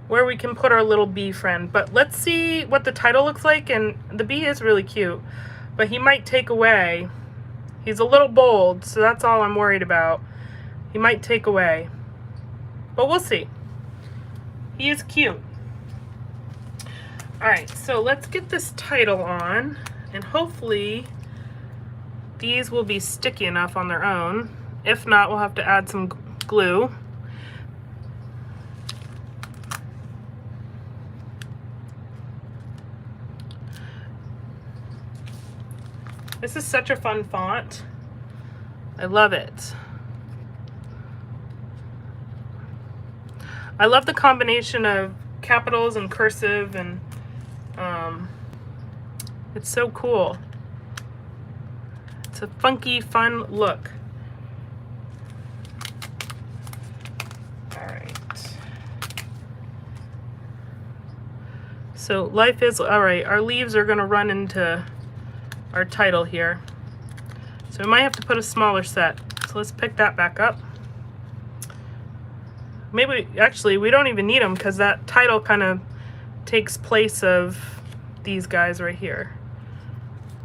where we can put our little bee friend, but let's see what the title looks like. And the bee is really cute, but he might take away. He's a little bold, so that's all I'm worried about. He might take away, but we'll see. He is cute. All right, so let's get this title on, and hopefully these will be sticky enough on their own. If not, we'll have to add some glue. This is such a fun font. I love it. I love the combination of capitals and cursive and It's so cool. It's a funky, fun look. All right. So life is, all right, our leaves are gonna run into our title here. So we might have to put a smaller set. So let's pick that back up. Maybe, actually, we don't even need them because that title kind of takes place of these guys right here.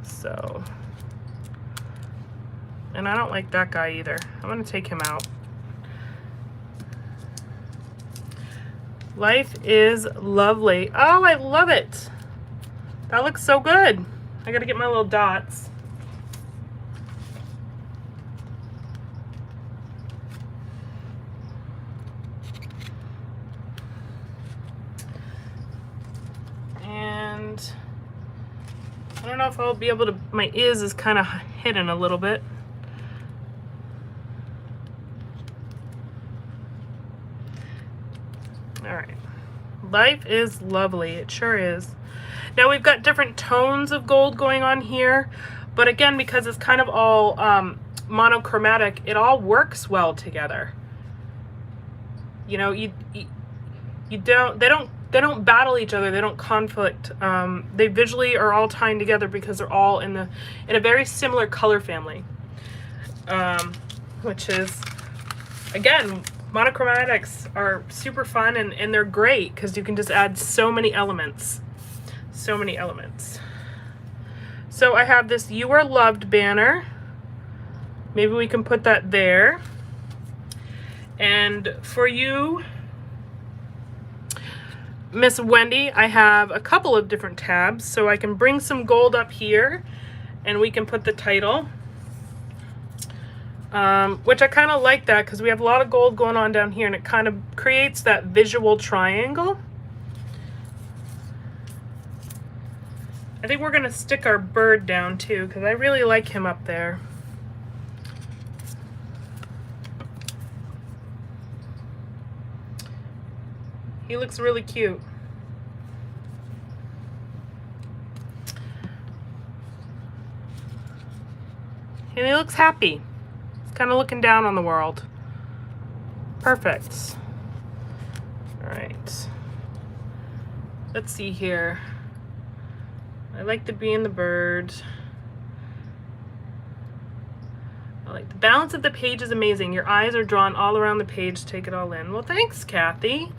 So, and I don't like that guy either. I'm gonna take him out. Life is lovely. Oh, I love it. That looks so good. I gotta get my little dots. And I don't know if I'll be able to, my is kind of hidden a little bit. All right. Life is lovely. It sure is. Now we've got different tones of gold going on here, but again, because it's kind of all monochromatic, it all works well together. You know, they don't battle each other. They don't conflict. They visually are all tying together because they're all in a very similar color family, which is, again, monochromatics are super fun and they're great because you can just add so many elements. So many elements. So I have this "You Are Loved" banner. Maybe we can put that there. And for you, Miss Wendy, I have a couple of different tabs, so I can bring some gold up here and we can put the title, which I kind of like that because we have a lot of gold going on down here and it kind of creates that visual triangle. I think we're going to stick our bird down too because I really like him up there. He looks really cute. And he looks happy. He's kind of looking down on the world. Perfect. All right. Let's see here. I like the bee and the bird. I like the balance of the page is amazing. Your eyes are drawn all around the page. Take it all in. Well, thanks, Kathy.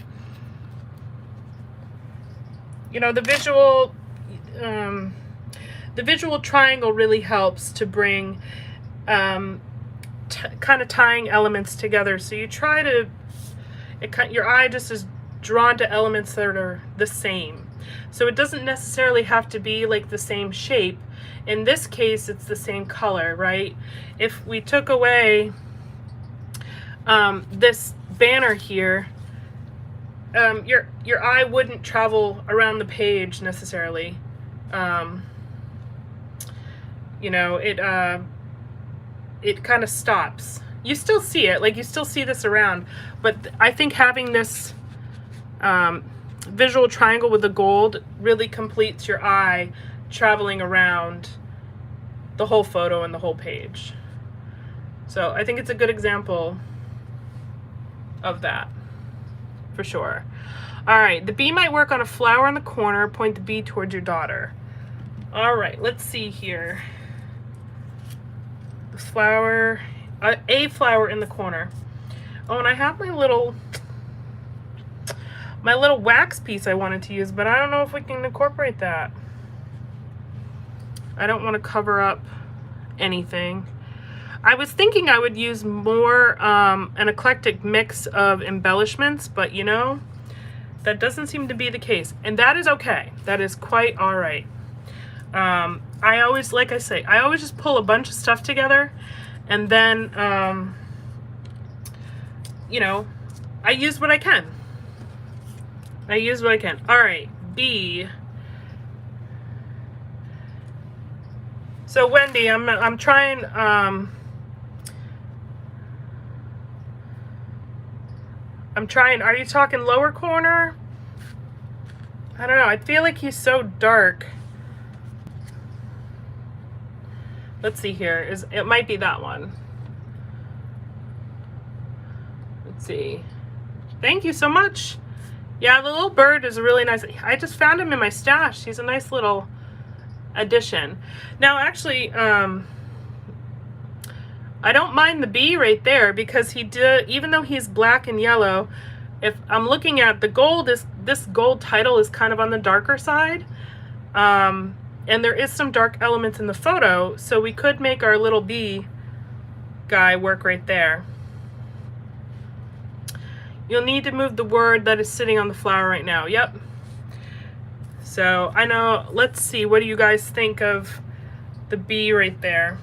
You know, the visual triangle really helps to bring kind of tying elements together. So you try to, your eye just is drawn to elements that are the same. So it doesn't necessarily have to be like the same shape. In this case, it's the same color, right? If we took away this banner here, your eye wouldn't travel around the page necessarily. You know, it kind of stops. You still see it, like you still see this around, but I think having this visual triangle with the gold really completes your eye traveling around the whole photo and the whole page. So I think it's a good example of that, for sure. All right, the bee might work on a flower in the corner. Point the bee towards your daughter. All right, let's see here. The flower, a flower in the corner. Oh, and I have my little wax piece I wanted to use, but I don't know if we can incorporate that. I don't want to cover up anything. I was thinking I would use more an eclectic mix of embellishments, but you know, that doesn't seem to be the case, and that is okay. That is quite all right. I always, like I say, I always just pull a bunch of stuff together, and then you know, I use what I can. I use what I can. All right, B. So Wendy, I'm trying. I'm trying. Are you talking lower corner? I don't know. I feel like he's so dark. Let's see here. It might be that one. Let's see. Thank you so much. Yeah, the little bird is really nice. I just found him in my stash. He's a nice little addition. Now, actually, I don't mind the bee right there because he did, even though he's black and yellow, if I'm looking at the gold, this gold title is kind of on the darker side. And there is some dark elements in the photo, so we could make our little bee guy work right there. You'll need to move the word that is sitting on the flower right now. Yep. So I know, let's see, what do you guys think of the bee right there?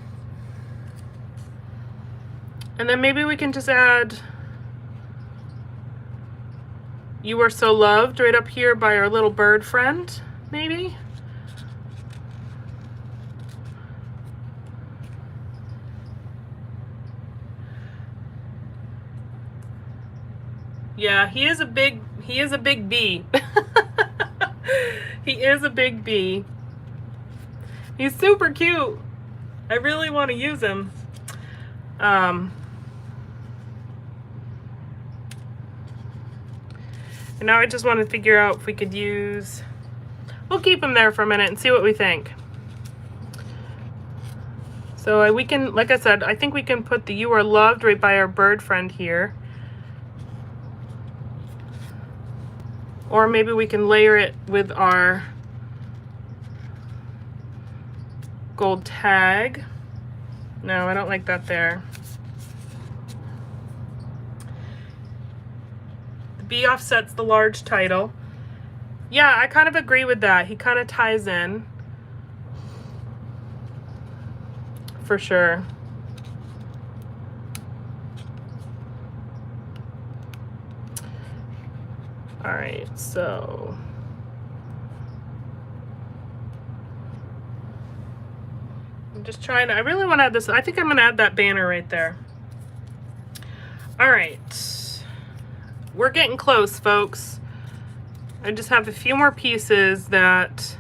And then maybe we can just add "You Are So Loved" right up here by our little bird friend, maybe? Yeah, he is a big bee. He is a big bee. He's super cute. I really want to use him. And now I just want to figure out if we could use, we'll keep him there for a minute and see what we think. So we can, like I said, I think we can put the "You Are Loved" right by our bird friend here. Or maybe we can layer it with our gold tag. No, I don't like that there. The bee offsets the large title. Yeah, I kind of agree with that. He kind of ties in. For sure. All right, so I'm just trying to, I really want to add this. I think I'm going to add that banner right there. All right, we're getting close, folks. I just have a few more pieces that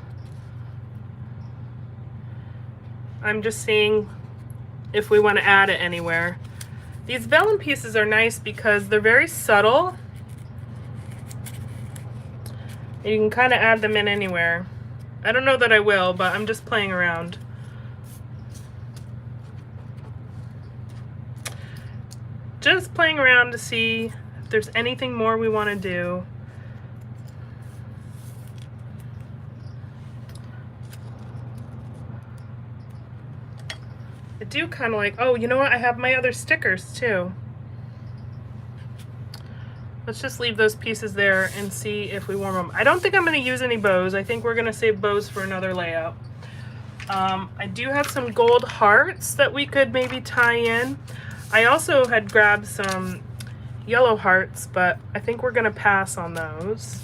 I'm just seeing if we want to add it anywhere. These vellum pieces are nice because they're very subtle. You can kind of add them in anywhere. I don't know that I will, but I'm just playing around. Just playing around to see if there's anything more we want to do. I do kind of like, oh, you know what? I have my other stickers too. Let's just leave those pieces there and see if we warm them. I don't think I'm going to use any bows. I think we're going to save bows for another layout. I do have some gold hearts that we could maybe tie in. I also had grabbed some yellow hearts, but I think we're going to pass on those.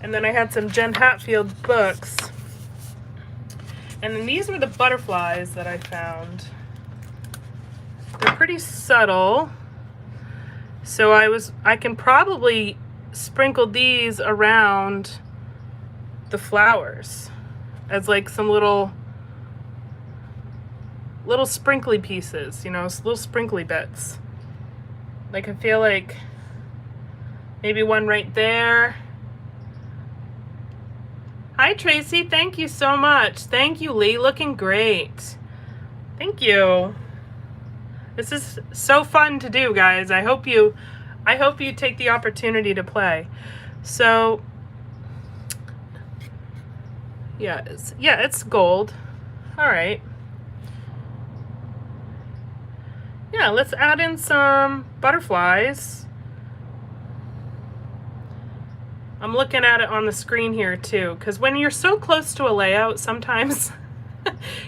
And then I had some Jen Hatfield books. And then these were the butterflies that I found. They're pretty subtle. So I can probably sprinkle these around the flowers as like some little sprinkly pieces, you know, little sprinkly bits. Like I feel like maybe one right there. Hi Tracy, thank you so much. Thank you, Lee, looking great. Thank you. This is so fun to do, guys. I hope you take the opportunity to play. So yeah, it's gold. All right. Yeah, let's add in some butterflies. I'm looking at it on the screen here too, because when you're so close to a layout, sometimes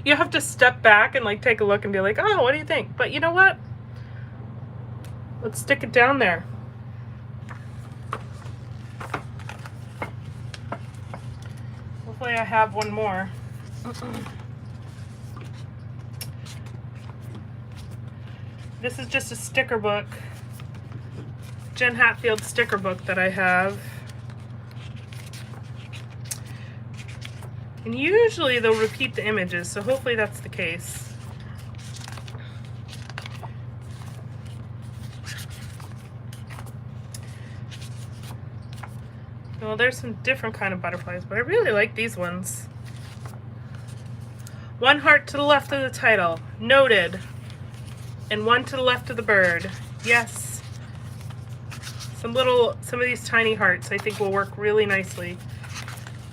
you have to step back and like take a look and be like, oh, what do you think? But you know what? Let's stick it down there. Hopefully I have one more. This is just a sticker book. Jen Hatfield sticker book that I have. And usually they'll repeat the images, so hopefully that's the case. Well, there's some different kind of butterflies, but I really like these ones. One heart to the left of the title, noted. And one to the left of the bird, yes. Some of these tiny hearts I think will work really nicely.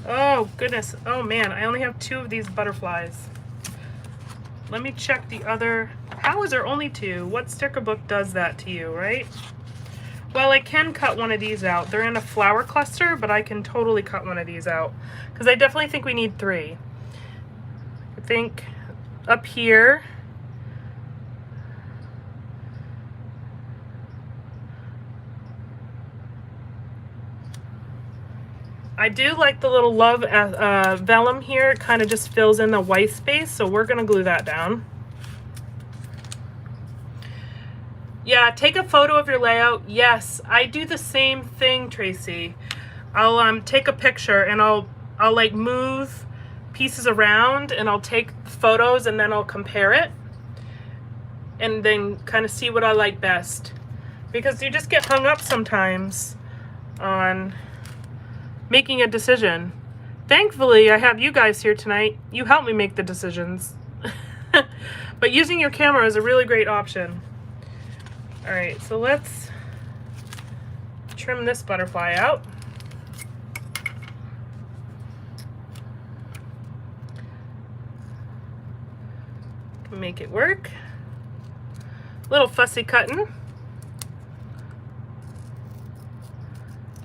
Oh goodness, oh man, I only have 2 of these butterflies. Let me check the other. How is there only 2? What sticker book does that to you, right? Well, I can cut one of these out. They're in a flower cluster, but I can totally cut one of these out because I definitely think we need 3. I think up here, I do like the little love vellum here. It kind of just fills in the white space, so we're going to glue that down. Yeah, take a photo of your layout. Yes, I do the same thing, Tracy. I'll take a picture and I'll like move pieces around and I'll take photos and then I'll compare it and then kind of see what I like best. Because you just get hung up sometimes on making a decision. Thankfully, I have you guys here tonight. You help me make the decisions. But using your camera is a really great option. All right, so let's trim this butterfly out. Make it work. Little fussy cutting.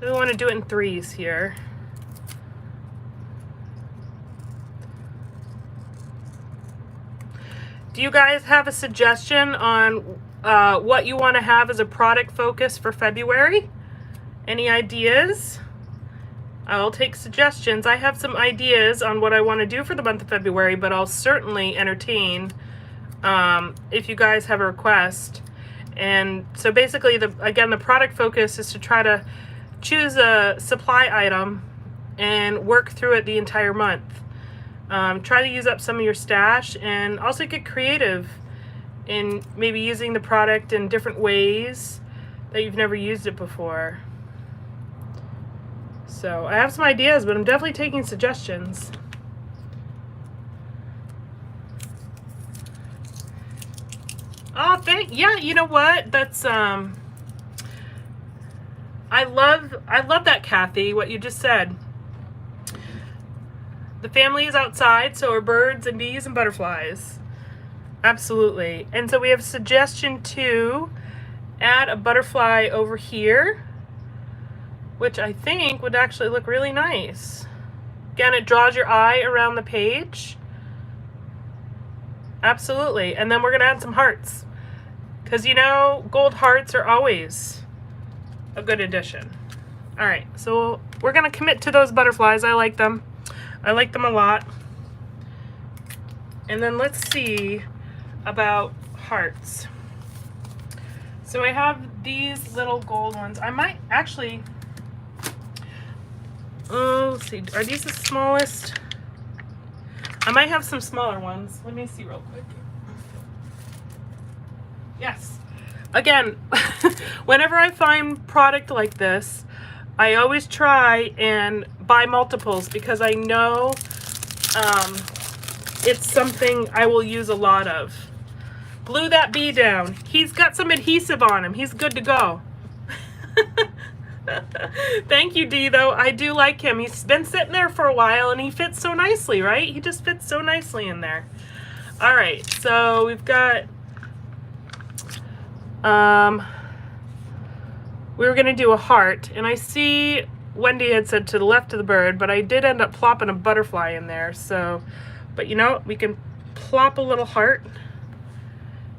We want to do it in 3s here. Do you guys have a suggestion on what you want to have as a product focus for February? Any ideas? I'll take suggestions. I have some ideas on what I want to do for the month of February, but I'll certainly entertain if you guys have a request. And so basically, again, the product focus is to try to choose a supply item and work through it the entire month. Try to use up some of your stash and also get creative in maybe using the product in different ways that you've never used it before. So I have some ideas, but I'm definitely taking suggestions. Oh, yeah, you know what? That's I love that, Kathy, what you just said. The family is outside, so are birds and bees and butterflies. Absolutely. And so we have a suggestion to add a butterfly over here, which I think would actually look really nice. Again, it draws your eye around the page. Absolutely. And then we're going to add some hearts, because you know gold hearts are always a good addition. All right, so we're going to commit to those butterflies. I like them. I like them a lot. And then let's see about hearts. So I have these little gold ones. I might actually, let's see, are these the smallest? I might have some smaller ones. Let me see real quick. Yes. Again, whenever I find product like this, I always try and buy multiples because I know it's something I will use a lot of. Glue that bee down. He's got some adhesive on him. He's good to go. Thank you, Dee, though. I do like him. He's been sitting there for a while and he fits so nicely, right? He just fits so nicely in there. All right, so we've got we were going to do a heart, and I see Wendy had said to the left of the bird, but I did end up plopping a butterfly in there. So, but you know, we can plop a little heart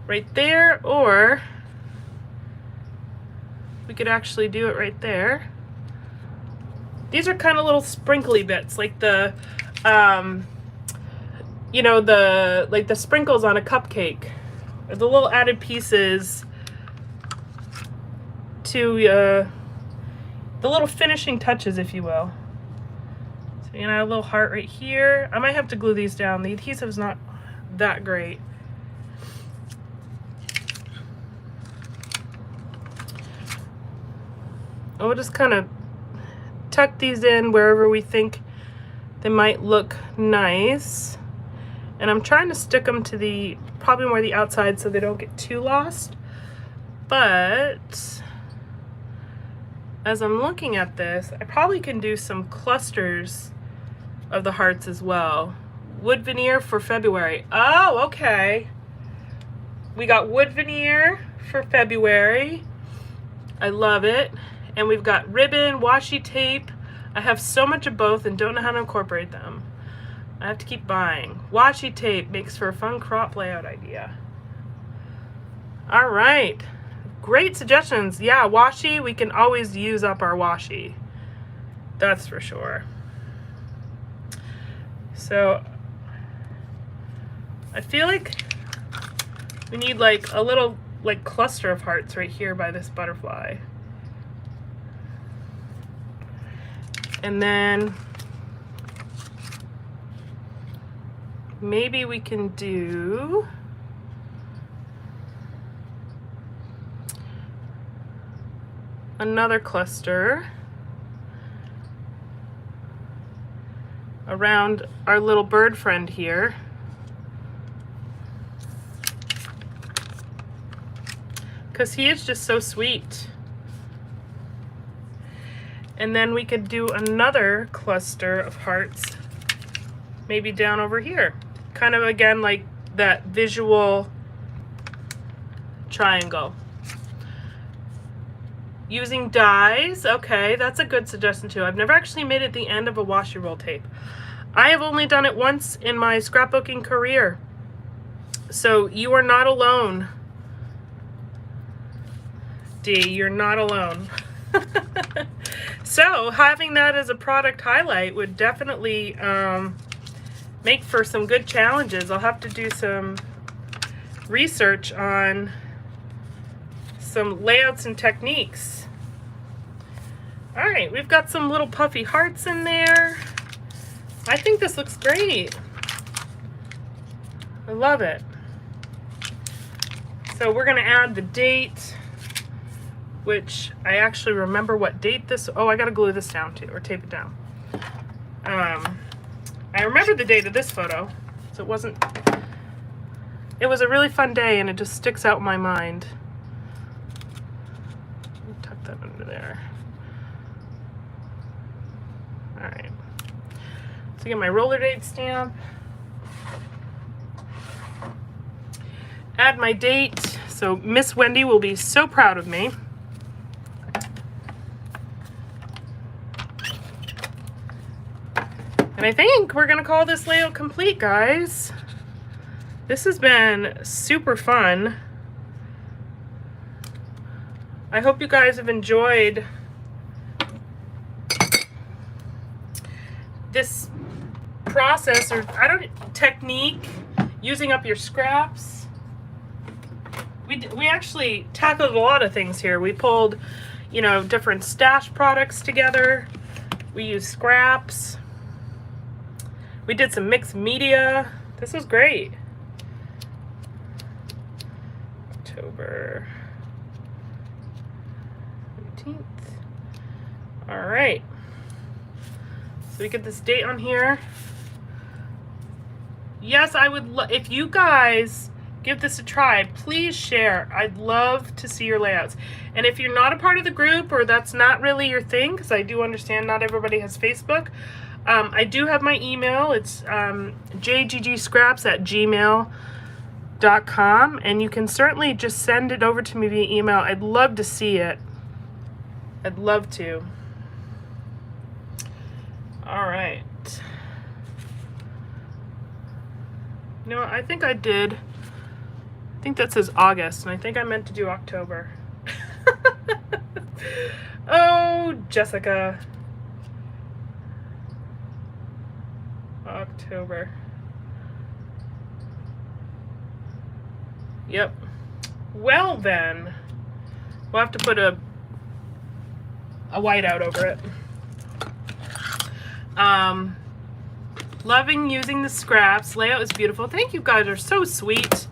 right there, or we could actually do it right there. These are kind of little sprinkly bits, like the, you know, like the sprinkles on a cupcake, or the little added pieces to the little finishing touches, if you will. So You know, a little heart right here. I might have to glue these down. The adhesive's not that great. We'll just kind of tuck these in wherever we think they might look nice. And I'm trying to stick them to the, probably more the outside so they don't get too lost. But as I'm looking at this, I probably can do some clusters of the hearts as well. Wood veneer for February. Oh, okay. We got wood veneer for February. I love it. And we've got ribbon, washi tape. I have so much of both and don't know how to incorporate them. I have to keep buying. Washi tape makes for a fun crop layout idea. All right. Great suggestions. Yeah, washi, we can always use up our washi. That's for sure. So I feel like we need like a little like cluster of hearts right here by this butterfly. And then maybe we can do another cluster around our little bird friend here. Because he is just so sweet. And then we could do another cluster of hearts, maybe down over here. Kind of again like that visual triangle. Using dies, okay, that's a good suggestion too. I've never actually made it the end of a washi roll tape. I have only done it once in my scrapbooking career. So you are not alone. D, you're not alone. So having that as a product highlight would definitely make for some good challenges. I'll have to do some research on some layouts and techniques. All right, we've got some little puffy hearts in there. I think this looks great. I love it. So we're gonna add the date, which I actually remember what date this, oh, I gotta glue this down too, or tape it down. I remember the date of this photo, so it was a really fun day and it just sticks out in my mind. Tuck that under there. All right, so get my roller date stamp. Add my date, so Miss Wendy will be so proud of me. And I think we're gonna call this layout complete, guys. This has been super fun. I hope you guys have enjoyed this process, or technique, using up your scraps. We actually tackled a lot of things here. We pulled, you know, different stash products together. We used scraps. We did some mixed media. This was great. October 18th. All right. So we get this date on here. Yes, I would if you guys give this a try, please share. I'd love to see your layouts. And if you're not a part of the group, or that's not really your thing, because I do understand not everybody has Facebook, I do have my email. It's jggscraps@gmail.com, and you can certainly just send it over to me via email. I'd love to see it. I'd love to. All right. You know, I think I did. I think that says August, and I think I meant to do October. Oh, Jessica. October. Yep. Well then, we'll have to put a whiteout over it. Loving using the scraps. Layout is beautiful. Thank you guys, are so sweet.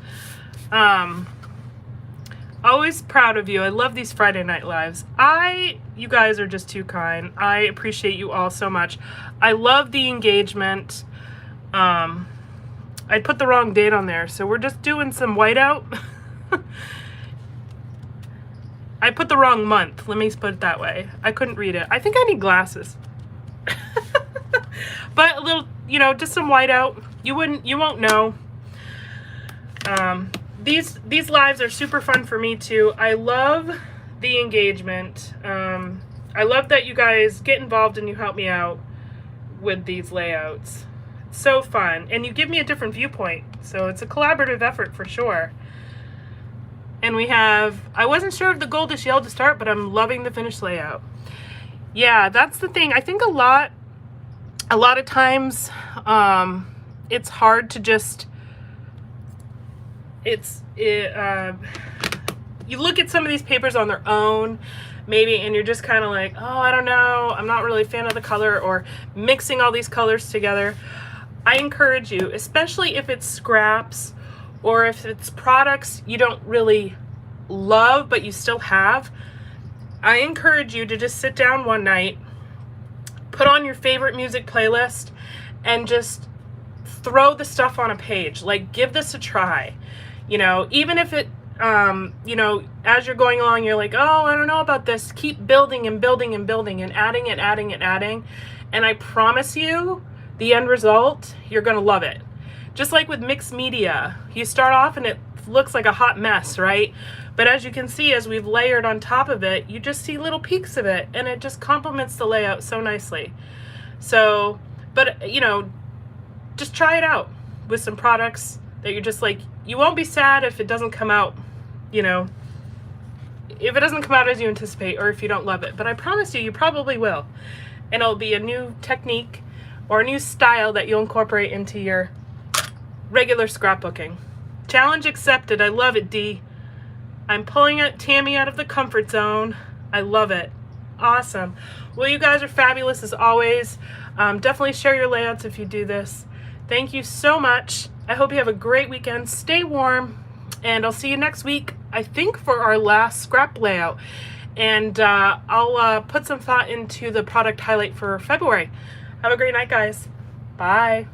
Always proud of you. I love these Friday night lives. You guys are just too kind. I appreciate you all so much. I love the engagement. I put the wrong date on there, so we're just doing some whiteout. I put the wrong month. Let me put it that way. I couldn't read it. I think I need glasses. But a little, you know, just some whiteout. You won't know. These lives are super fun for me too. I love the engagement. I love that you guys get involved and you help me out with these layouts. It's so fun. And you give me a different viewpoint. So it's a collaborative effort for sure. And we have, I wasn't sure if the gold is yellow to start, but I'm loving the finished layout. Yeah, that's the thing. I think a lot of times it's hard to just, you look at some of these papers on their own maybe and you're just kind of like, oh, I don't know, I'm not really a fan of the color, or mixing all these colors together. I encourage you, especially if it's scraps or if it's products you don't really love but you still have, I encourage you to just sit down one night, put on your favorite music playlist, and just throw the stuff on a page. Like, give this a try. You know, even if it, you know, as you're going along, you're like, oh, I don't know about this. Keep building and building and building and adding and adding and adding. And I promise you, the end result, you're going to love it. Just like with mixed media, you start off and it looks like a hot mess, right? But as you can see, as we've layered on top of it, you just see little peaks of it, and it just complements the layout so nicely. So, but you know, just try it out with some products that you're just like, you won't be sad if it doesn't come out, you know, if it doesn't come out as you anticipate, or if you don't love it. But I promise you, you probably will. And it'll be a new technique or a new style that you'll incorporate into your regular scrapbooking. Challenge accepted. I love it, Dee. I'm pulling Tammy out of the comfort zone. I love it. Awesome. Well, you guys are fabulous as always. Definitely share your layouts if you do this. Thank you so much. I hope you have a great weekend. Stay warm, and I'll see you next week, I think, for our last scrap layout. And I'll put some thought into the product highlight for February. Have a great night, guys. Bye.